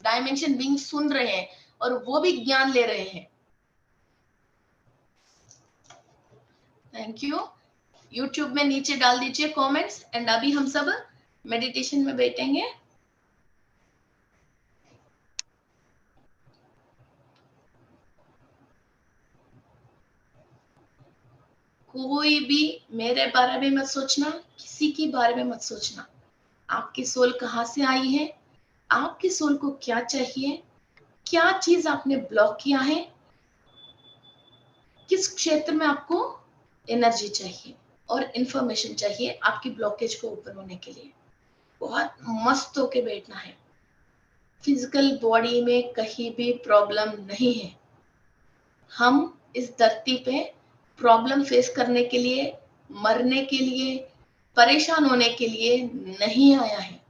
डायमेंशन बीइंग सुन रहे हैं और वो भी ज्ञान ले रहे हैं। Thank you. यूट्यूब में नीचे डाल दीजिए कमेंट्स एंड अभी हम सब मेडिटेशन में बैठेंगे। कोई भी मेरे बारे में मत सोचना, किसी के बारे में मत सोचना। आपकी सोल कहाँ से आई है, आपकी सोल को क्या चाहिए, क्या चीज आपने ब्लॉक किया है, किस क्षेत्र में आपको एनर्जी चाहिए और इंफॉर्मेशन चाहिए आपकी ब्लॉकेज को ओपन होने के लिए। बहुत मस्त होके बैठना है। फिजिकल बॉडी में कहीं भी प्रॉब्लम नहीं है। हम इस धरती पे प्रॉब्लम फेस करने के लिए, मरने के लिए, परेशान होने के लिए नहीं आया है।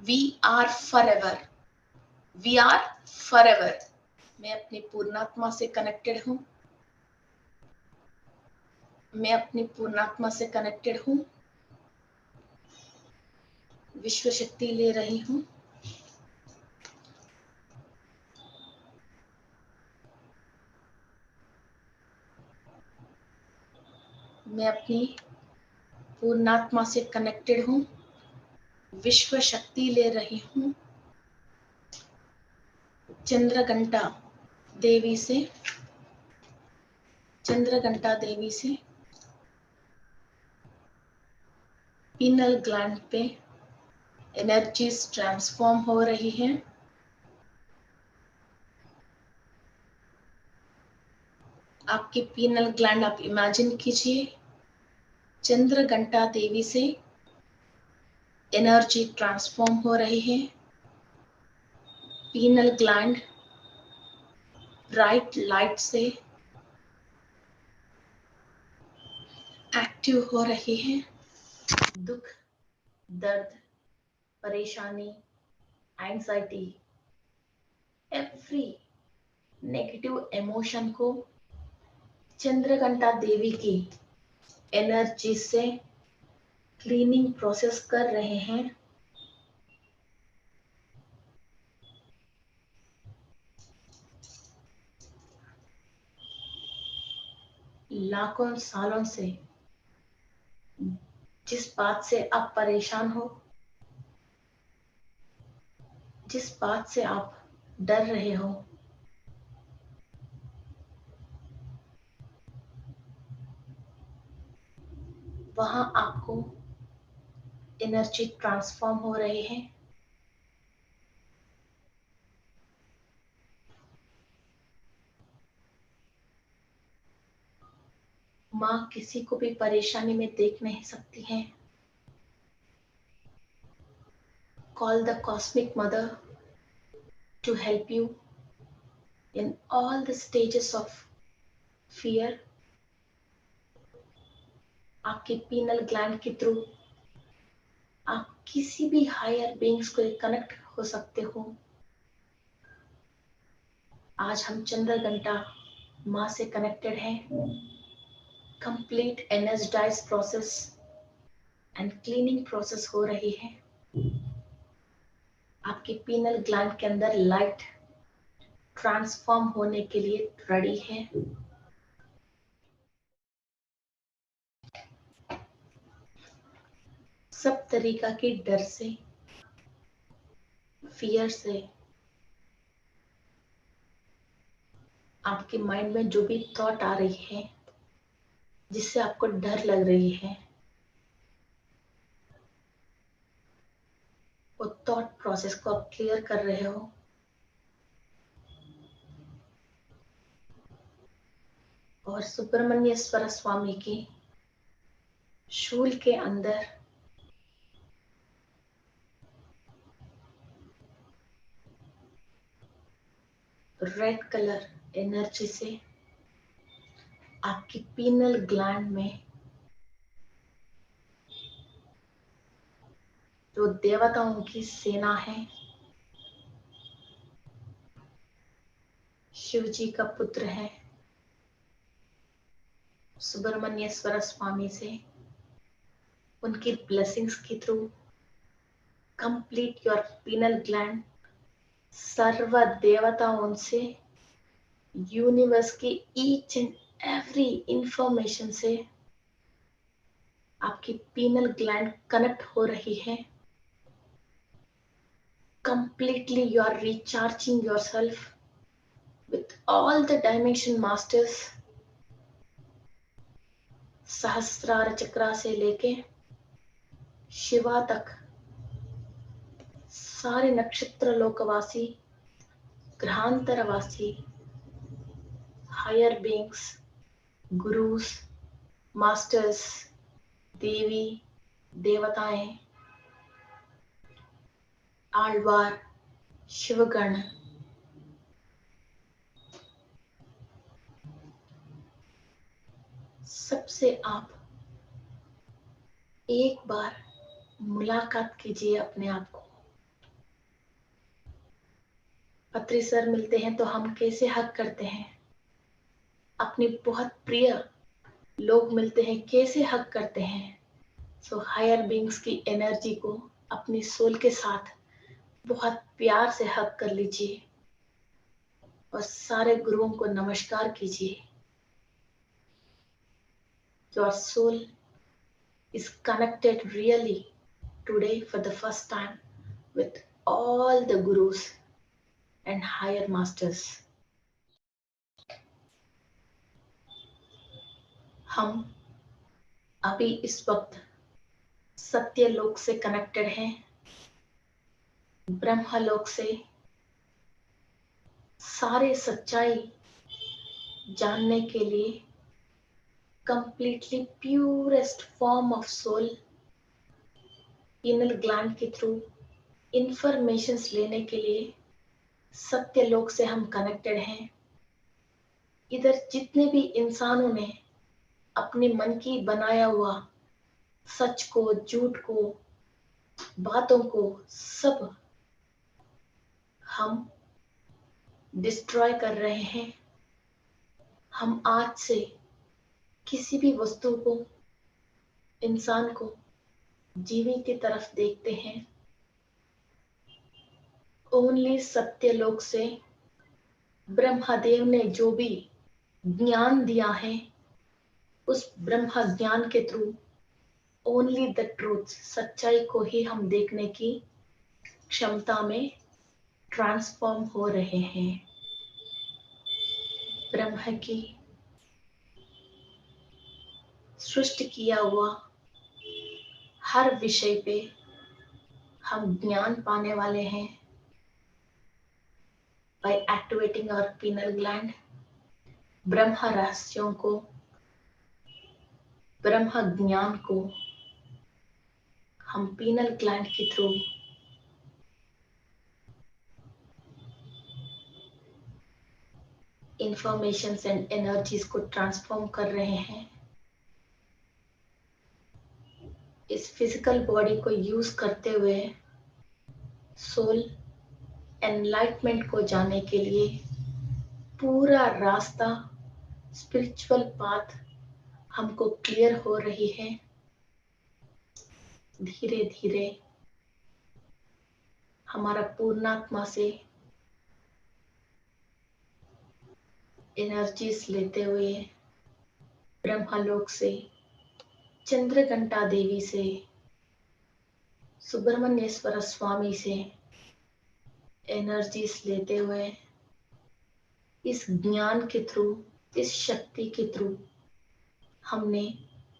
We are forever, we are forever. मैं अपनी पूर्णात्मा से कनेक्टेड हूं, मैं अपनी पूर्णात्मा से कनेक्टेड हूं। विश्व शक्ति ले रही हूं। मैं अपनी पूर्णात्मा से कनेक्टेड हूं। विश्व शक्ति ले रही हूं। चंद्रघंटा देवी से, चंद्रघंटा देवी से पीनल ग्लैंड पे एनर्जीज ट्रांसफॉर्म हो रही है। आपकी पीनल ग्लैंड आप इमेजिन कीजिए, चंद्रघंटा देवी से एनर्जी ट्रांसफॉर्म हो रही है। पीनल ग्लैंड ब्राइट लाइट से एक्टिव हो रही है। दुख, दर्द, परेशानी, एंजाइटी, एवरी नेगेटिव इमोशन को चंद्रघंटा देवी की एनर्जी से क्लीनिंग प्रोसेस कर रहे हैं। लाखों सालों से जिस बात से आप परेशान हो, जिस बात से आप डर रहे हो, वहां आपको एनर्जी ट्रांसफॉर्म हो रही है। माँ किसी को भी परेशानी में देख नहीं सकती हैं। Call the cosmic mother to help you in all the stages of fear। आपके पीनल ग्लैंड के थ्रू आप किसी भी हायर बीइंग्स को कनेक्ट हो सकते हो। आज हम चंद्रघंटा माँ से कनेक्टेड हैं। Complete energize process and cleaning process हो रही है। आपके पीनल ग्लैंड के अंदर लाइट ट्रांसफॉर्म होने के लिए रेडी है। सब तरीका के डर से, फियर से, आपके माइंड में जो भी थॉट आ रही है जिससे आपको डर लग रही है, वो थॉट प्रोसेस को आप क्लियर कर रहे हो। और सुब्रमण्येश्वर स्वामी की शूल के अंदर रेड कलर एनर्जी से आपकी पीनल ग्लैंड में जो देवताओं की सेना है, शिव जी का पुत्र है सुब्रमण्येश्वर स्वामी से, उनकी ब्लेसिंग्स के through complete your pineal gland सर्व देवताओं से, यूनिवर्स की ईच एंड एवरी इंफॉर्मेशन से आपकी पीनल ग्लैंड कनेक्ट हो रही है। Completely you are recharging yourself with all the dimension masters। सहस्रार चक्रा से लेके शिवा तक सारे नक्षत्र लोकवासी, ग्रहांतरवासी, हायर बींग्स, गुरुस, मास्टर्स, देवी देवताएं, आलवार, शिवगण, सबसे आप एक बार मुलाकात कीजिए अपने आप को। पत्री सर मिलते हैं तो हम कैसे हक करते हैं, अपने बहुत प्रिय लोग मिलते हैं कैसे हक करते हैं। सो हायर बींग्स की एनर्जी को अपनी सोल के साथ बहुत प्यार से हक कर लीजिए और सारे गुरुओं को नमस्कार कीजिए। Your soul is connected really today for the first time with all the gurus and higher masters. हम अभी इस वक्त सत्य लोक से कनेक्टेड हैं, ब्रह्मलोक से। सारे सच्चाई जानने के लिए completely purest form of soul pineal gland के थ्रू इंफॉर्मेशंस लेने के लिए सत्य लोक से हम कनेक्टेड हैं। इधर जितने भी इंसानों ने अपने मन की बनाया हुआ सच को, झूठ को, बातों को सब हम डिस्ट्रॉय कर रहे हैं। हम आज से किसी भी वस्तु को, इंसान को जीवी की तरफ देखते हैं। ओनली सत्य लोक से ब्रह्मदेव ने जो भी ज्ञान दिया है, उस ब्रह्म ज्ञान के थ्रू ओनली द ट्रूथ, सच्चाई को ही हम देखने की क्षमता में ट्रांसफॉर्म हो रहे हैं। ब्रह्म की सृष्टि किया हुआ हर विषय पे हम ज्ञान पाने वाले हैं by activating our pineal gland। ब्रह्म रहस्यों को, ब्रह्म ज्ञान को हम पिनल ग्लैंड के थ्रू इंफॉर्मेशंस एंड एनर्जीज को ट्रांसफॉर्म कर रहे हैं। इस फिजिकल बॉडी को यूज करते हुए सोल एनलाइटमेंट को जाने के लिए पूरा रास्ता, स्पिरिचुअल पाथ हमको क्लियर हो रही है। धीरे धीरे हमारा पूर्णात्मा से एनर्जीज लेते हुए ब्रह्मलोक से, चंद्रघंटा देवी से, सुब्रमण्येश्वर स्वामी से एनर्जीज लेते हुए इस ज्ञान के थ्रू, इस शक्ति के थ्रू हमने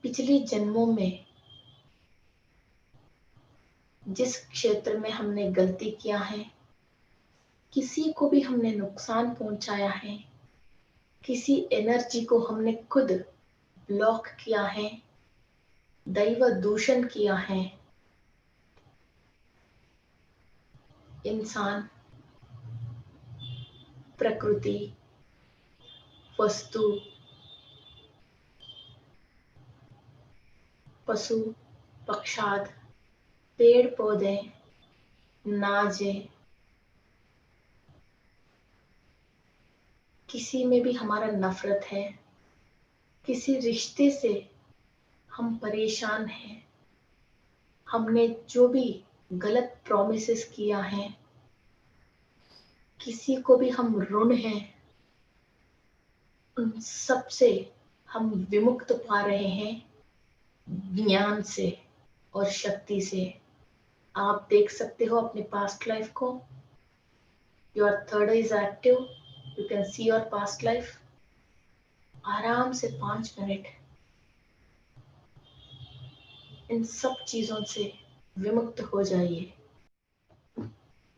पिछले जन्मों में जिस क्षेत्र में हमने गलती किया है, किसी को भी हमने नुकसान पहुंचाया है, किसी एनर्जी को हमने खुद ब्लॉक किया है, दैव दूषण किया है, इंसान, प्रकृति, वस्तु, पशु, पक्षाद, पेड़ पौधे, नाजे, किसी में भी हमारा नफरत है, किसी रिश्ते से हम परेशान हैं, हमने जो भी गलत प्रॉमिसेस किया है, किसी को भी हम ऋण हैं, उन सब से हम विमुक्त पा रहे हैं ज्ञान से और शक्ति से। आप देख सकते हो अपने पास्ट लाइफ को। Your third is active, you can see your past life. आराम से 5 मिनट इन सब चीजों से विमुक्त हो जाइए।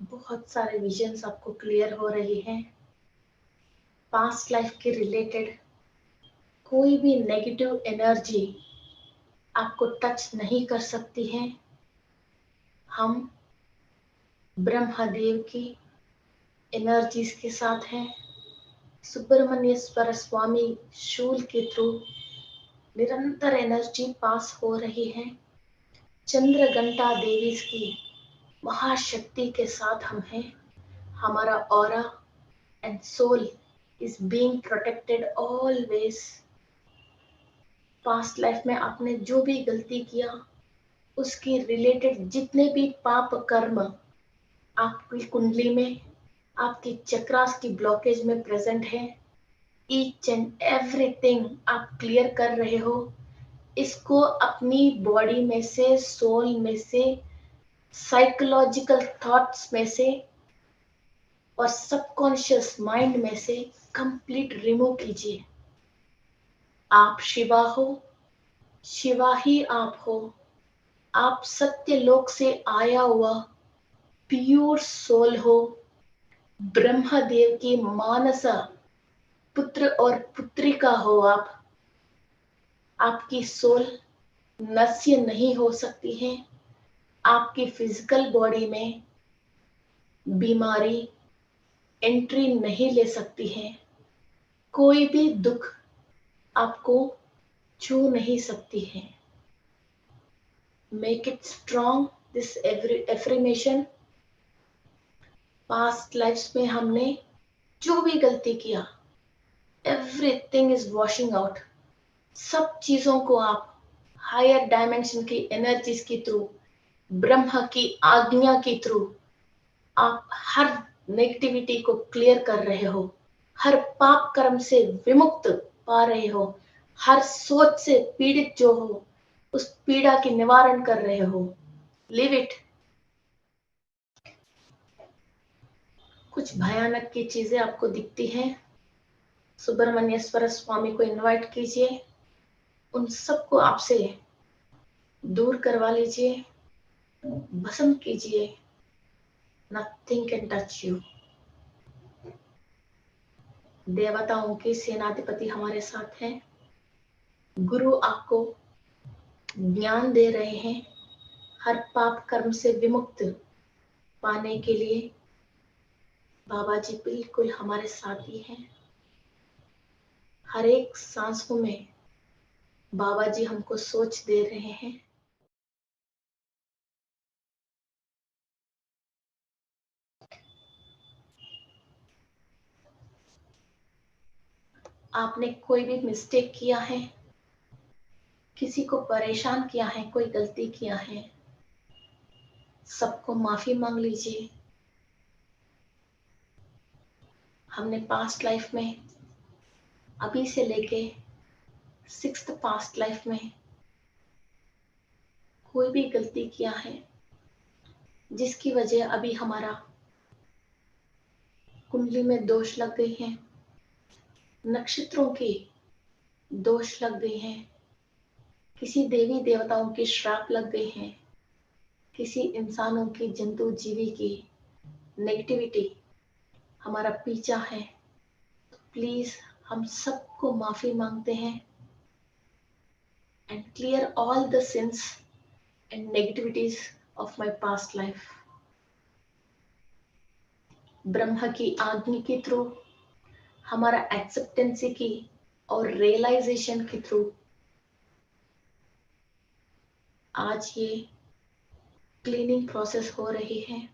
बहुत सारे विजन्स आपको क्लियर हो रहे हैं। पास्ट लाइफ के रिलेटेड कोई भी नेगेटिव एनर्जी आपको टच नहीं कर सकती है। हम ब्रह्मदेव की एनर्जीज के साथ हैं। सुब्रमण्येश्वर स्वामी शूल के थ्रू निरंतर एनर्जी पास हो रही है। चंद्र घंटा देवी की महाशक्ति के साथ हम हैं। हमारा aura and soul is being protected always. Past life में आपने जो भी गलती किया उसके रिलेटेड जितने भी पाप कर्म आपकी कुंडली में, आपकी चक्रास की ब्लॉकेज में प्रेजेंट है, ईच एंड एवरीथिंग आप क्लियर कर रहे हो। इसको अपनी बॉडी में से, सोल में से, साइकोलॉजिकल थॉट्स में से और सबकॉन्शियस माइंड में से कंप्लीट रिमूव कीजिए। आप शिवा हो, शिवा ही आप हो। आप सत्य लोक से आया हुआ प्योर सोल हो। ब्रह्मदेव की मानस पुत्र और पुत्रिका हो आप। आपकी सोल नश्य नहीं हो सकती है। आपकी फिजिकल बॉडी में बीमारी एंट्री नहीं ले सकती है। कोई भी दुख आपको छू नहीं सकती है। Make it strong this affirmation. Past lifes में हमने जो भी गलती किया, एवरीथिंग इज वॉशिंग आउट। सब चीजों को आप हायर डायमेंशन की एनर्जीज के थ्रू, ब्रह्म की आज्ञा के थ्रू आप हर नेगेटिविटी को क्लियर कर रहे हो। हर पाप कर्म से विमुक्त पा रहे हो। हर सोच से पीड़ित जो हो उस पीड़ा की निवारण कर रहे हो। Live it. कुछ भयानक की चीजें आपको दिखती हैं, सुब्रमण्येश्वर स्वामी को इनवाइट कीजिए, उन सबको आपसे दूर करवा लीजिए, भस्म कीजिए। Nothing can touch you. देवताओं के सेनाधिपति हमारे साथ हैं। गुरु आपको ज्ञान दे रहे हैं हर पाप कर्म से विमुक्त पाने के लिए। बाबा जी बिल्कुल हमारे साथ ही हैं। हर एक सांसों में बाबा जी हमको सोच दे रहे हैं। आपने कोई भी मिस्टेक किया है, किसी को परेशान किया है, कोई गलती किया है, सबको माफी मांग लीजिए। हमने पास्ट लाइफ में, अभी से लेके 6th पास्ट लाइफ में कोई भी गलती किया है जिसकी वजह अभी हमारा कुंडली में दोष लग गई है, नक्षत्रों की दोष लग गई हैं, किसी देवी देवताओं की श्राप लग गई हैं, किसी इंसानों की, जंतु जीवी की नेगेटिविटी हमारा पीछा है, तो प्लीज हम सबको माफी मांगते हैं and clear all the sins and negativities of my past life. ब्रह्म की आज्ञा के थ्रू, हमारा एक्सेप्टेंसी की और रियलाइजेशन के थ्रू आज ये क्लीनिंग प्रोसेस हो रही है।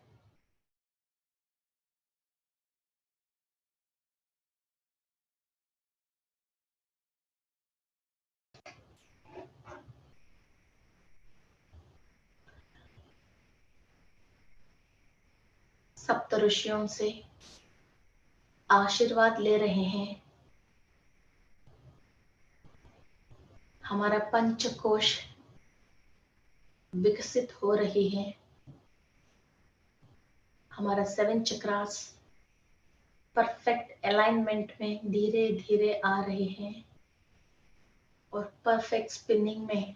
सप्त ऋषियों से आशीर्वाद ले रहे हैं। हमारा पंचकोश विकसित हो रही है। हमारा 7 चक्रास परफेक्ट अलाइनमेंट में धीरे धीरे आ रहे हैं और परफेक्ट स्पिनिंग में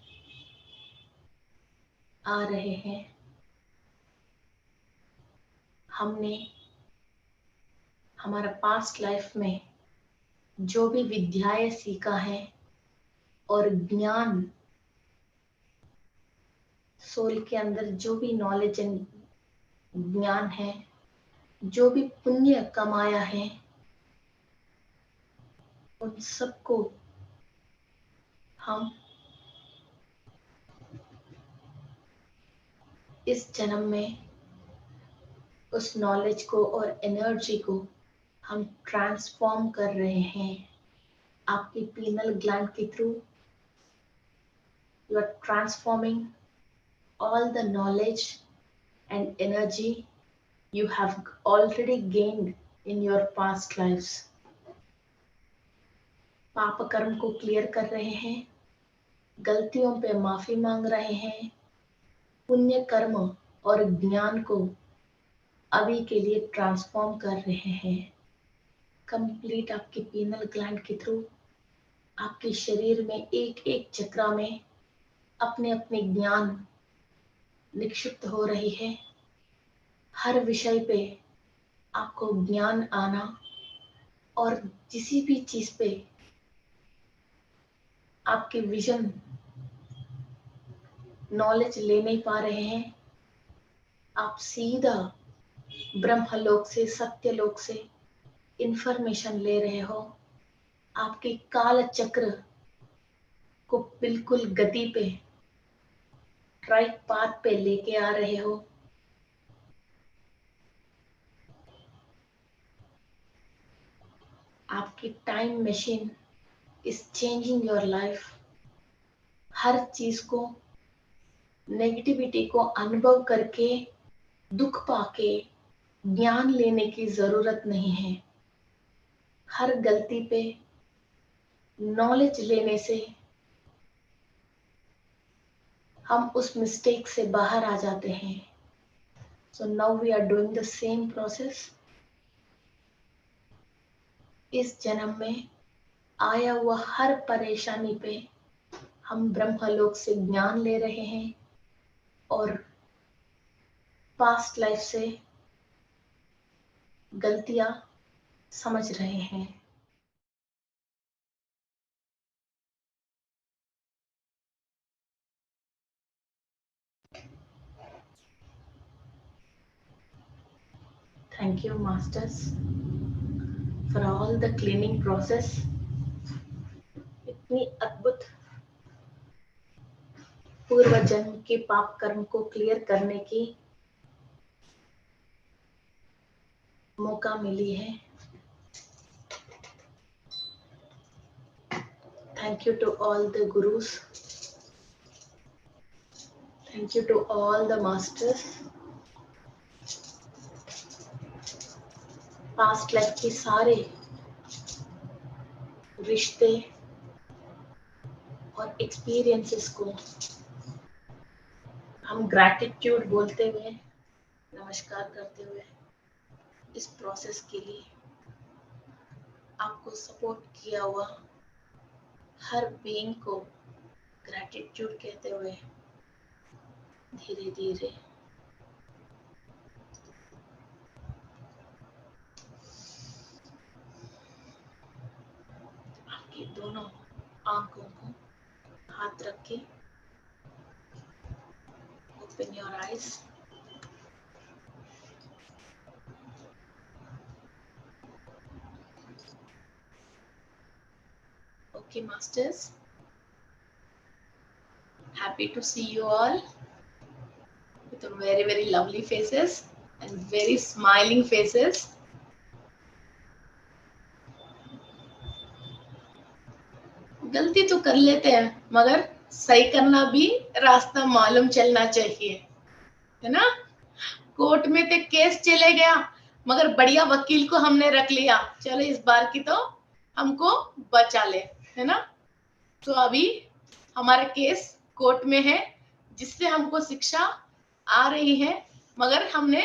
आ रहे हैं। हमने हमारा पास्ट लाइफ में जो भी विद्याएं सीखा है और ज्ञान, सोल के अंदर जो भी नॉलेज एंड ज्ञान है, जो भी पुण्य कमाया है, उन सबको हम इस जन्म में उस नॉलेज को और एनर्जी को हम ट्रांसफॉर्म कर रहे हैं आपकी पीनल ग्लैंड के through. You are transforming all the knowledge and energy you have already gained in your past lives. पाप कर्म को क्लियर कर रहे हैं, गलतियों पे माफी मांग रहे हैं, पुण्य कर्म और ज्ञान को अभी के लिए ट्रांसफॉर्म कर रहे हैं। कंप्लीट आपकी पीनल ग्लैंड के थ्रू आपके शरीर में एक एक चक्रा में अपने अपने ज्ञान निक्षिप्त हो रही है। हर विषय पे आपको ज्ञान आना, और किसी भी चीज पे आपके विजन नॉलेज ले नहीं पा रहे हैं, आप सीधा ब्रह्मलोक से, सत्यलोक से इंफॉर्मेशन ले रहे हो। आपके काल चक्र को बिल्कुल गति पे, राइट पाथ पे लेके आ रहे हो। आपकी time machine is changing your life. हर चीज को, नेगेटिविटी को अनुभव करके, दुख पाके ज्ञान लेने की जरूरत नहीं है। हर गलती पे नॉलेज लेने से हम उस मिस्टेक से बाहर आ जाते हैं। So now we are doing the same process. इस जन्म में आया हुआ हर परेशानी पे हम ब्रह्मलोक से ज्ञान ले रहे हैं और पास्ट लाइफ से गलतियां समझ रहे हैं। Thank you, Masters, for all the cleaning process. इतनी अद्भुत पूर्व जन्म के पाप कर्म को क्लियर करने की मौका मिली है। Thank you to all the gurus. Thank you to all the masters. Past life के सारे रिश्ते और एक्सपीरियंसेस को हम ग्रैटिट्यूड बोलते हुए, नमस्कार करते हुए, इस प्रोसेस के लिए आपको सपोर्ट किया हुआ हर बीइंग को ग्रैटिट्यूड कहते हुए धीरे धीरे आपकी दोनों आंखों को हाथ रख के open your eyes. Okay, masters, happy to see you all with very, very lovely faces and very smiling faces. गलती तो कर लेते हैं, मगर सही करना भी रास्ता मालूम चलना चाहिए, है ना। कोर्ट में तो केस चले गया, मगर बढ़िया वकील को हमने रख लिया, चलो इस बार की तो हमको बचा ले, है ना। तो अभी हमारा केस कोर्ट में है, जिससे हमको शिक्षा आ रही है, मगर हमने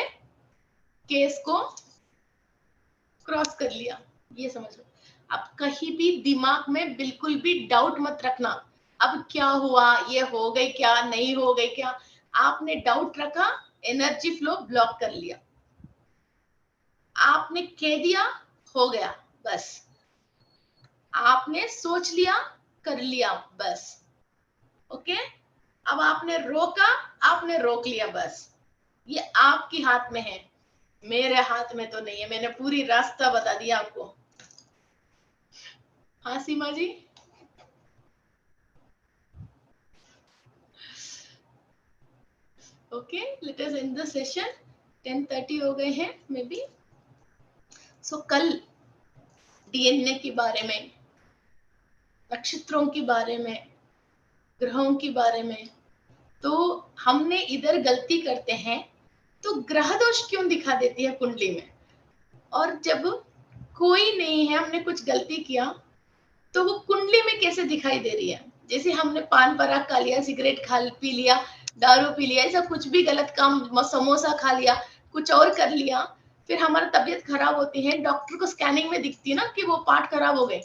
केस को क्रॉस कर लिया, ये समझ लो। अब कहीं भी दिमाग में बिल्कुल भी डाउट मत रखना, अब क्या हुआ, ये हो गई क्या, नहीं हो गई क्या। आपने डाउट रखा, एनर्जी फ्लो ब्लॉक कर लिया। आपने कह दिया, हो गया, बस। आपने सोच लिया, कर लिया, बस। ओके, अब आपने रोका, आपने रोक लिया, बस। ये आपके हाथ में है, मेरे हाथ में तो नहीं है। मैंने पूरी रास्ता बता दिया आपको। हाँ Seema ji, okay, let us end the session. 10:30 हो गए हैं मे बी। सो कल डीएनए के बारे में, नक्षत्रों के बारे में, ग्रहों के बारे में, तो हमने इधर गलती करते हैं तो ग्रह दोष क्यों दिखा देती है कुंडली में, और जब कोई नहीं है, हमने कुछ गलती किया तो वो कुंडली में कैसे दिखाई दे रही है। जैसे हमने पान पराग खा लिया, सिगरेट खा पी लिया, दारू पी लिया, ऐसा कुछ भी गलत काम, समोसा खा लिया, कुछ और कर लिया, फिर हमारी तबीयत खराब होती है। डॉक्टर को स्कैनिंग में दिखती है ना कि वो पार्ट खराब हो गए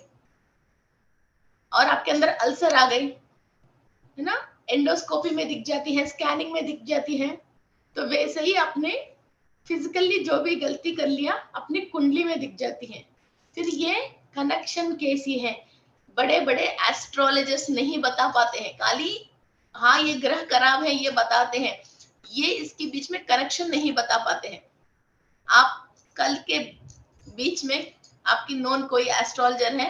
और आपके अंदर अल्सर आ गई, है ना, एंडोस्कोपी में दिख जाती है, स्कैनिंग में दिख जाती है। तो वैसे ही आपने फिजिकली जो भी गलती कर लिया अपनी कुंडली में दिख जाती है। फिर ये कनेक्शन कैसी है, बड़े बड़े एस्ट्रोलॉजर्स नहीं बता पाते हैं, खाली हाँ ये ग्रह खराब है ये बताते हैं, ये इसके बीच में कनेक्शन नहीं बता पाते हैं। आप कल के बीच में आपकी नॉन कोई एस्ट्रोलॉजर है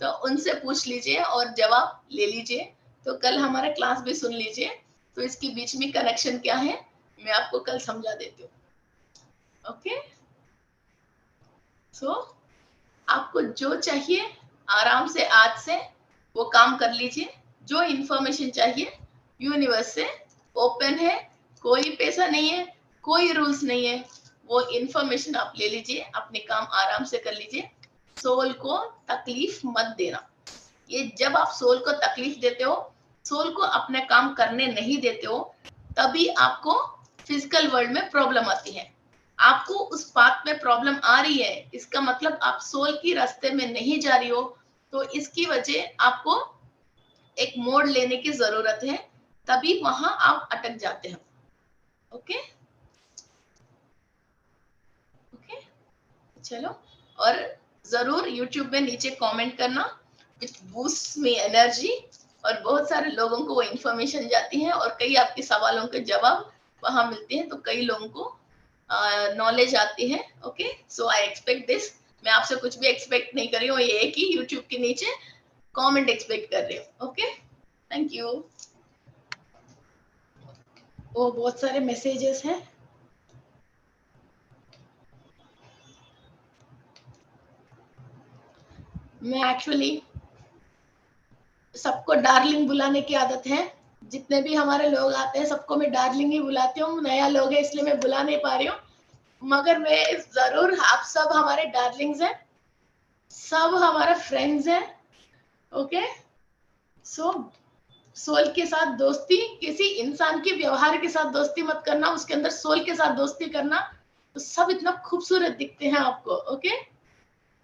तो उनसे पूछ लीजिए और जवाब ले लीजिए, तो कल हमारा क्लास भी सुन लीजिए, तो इसके बीच में कनेक्शन क्या है मैं आपको कल समझा देती हूँ। ओके, सो आपको जो चाहिए आराम से आज से वो काम कर लीजिए। जो इंफॉर्मेशन चाहिए यूनिवर्स से ओपन है, कोई पैसा नहीं है, कोई रूल्स नहीं है, वो इंफॉर्मेशन आप ले लीजिए, अपने काम आराम से कर लीजिए। सोल को तकलीफ मत देना। ये जब आप सोल को तकलीफ देते हो, सोल को अपने काम करने नहीं देते हो, तभी आपको फिजिकल वर्ल्ड में प्रॉब्लम आती है। आपको उस बात में प्रॉब्लम आ रही है, इसका मतलब आप सोल की रास्ते में नहीं जा रही हो, तो इसकी वजह आपको एक मोड़ लेने की जरूरत है, तभी वहां आप अटक जाते हो। ओके ओके, चलो, और जरूर YouTube में नीचे कमेंट करना, विच बूस्ट मी एनर्जी, और बहुत सारे लोगों को वो इंफॉर्मेशन जाती है और कई आपके सवालों के जवाब वहां मिलते हैं, तो कई लोगों को नॉलेज आती है। Okay, so I expect this. मैं आपसे कुछ भी एक्सपेक्ट नहीं कर रही हूँ, ये एक ही यूट्यूब के नीचे कमेंट एक्सपेक्ट कर रही हूँ। Okay, thank you. वो बहुत सारे मैसेजेस हैं। मैं एक्चुअली सबको डार्लिंग बुलाने की आदत है, जितने भी हमारे लोग आते हैं सबको मैं डार्लिंग ही बुलाती हूँ। नया लोग है इसलिए मैं बुला नहीं पा रही हूँ, मगर मैं जरूर, आप सब हमारे डार्लिंग्स हैं, सब हमारा फ्रेंड्स हैं। ओके, सो सोल के साथ दोस्ती, किसी इंसान के व्यवहार के साथ दोस्ती मत करना, उसके अंदर सोल के साथ दोस्ती करना, तो सब इतना खूबसूरत दिखते हैं आपको। ओके,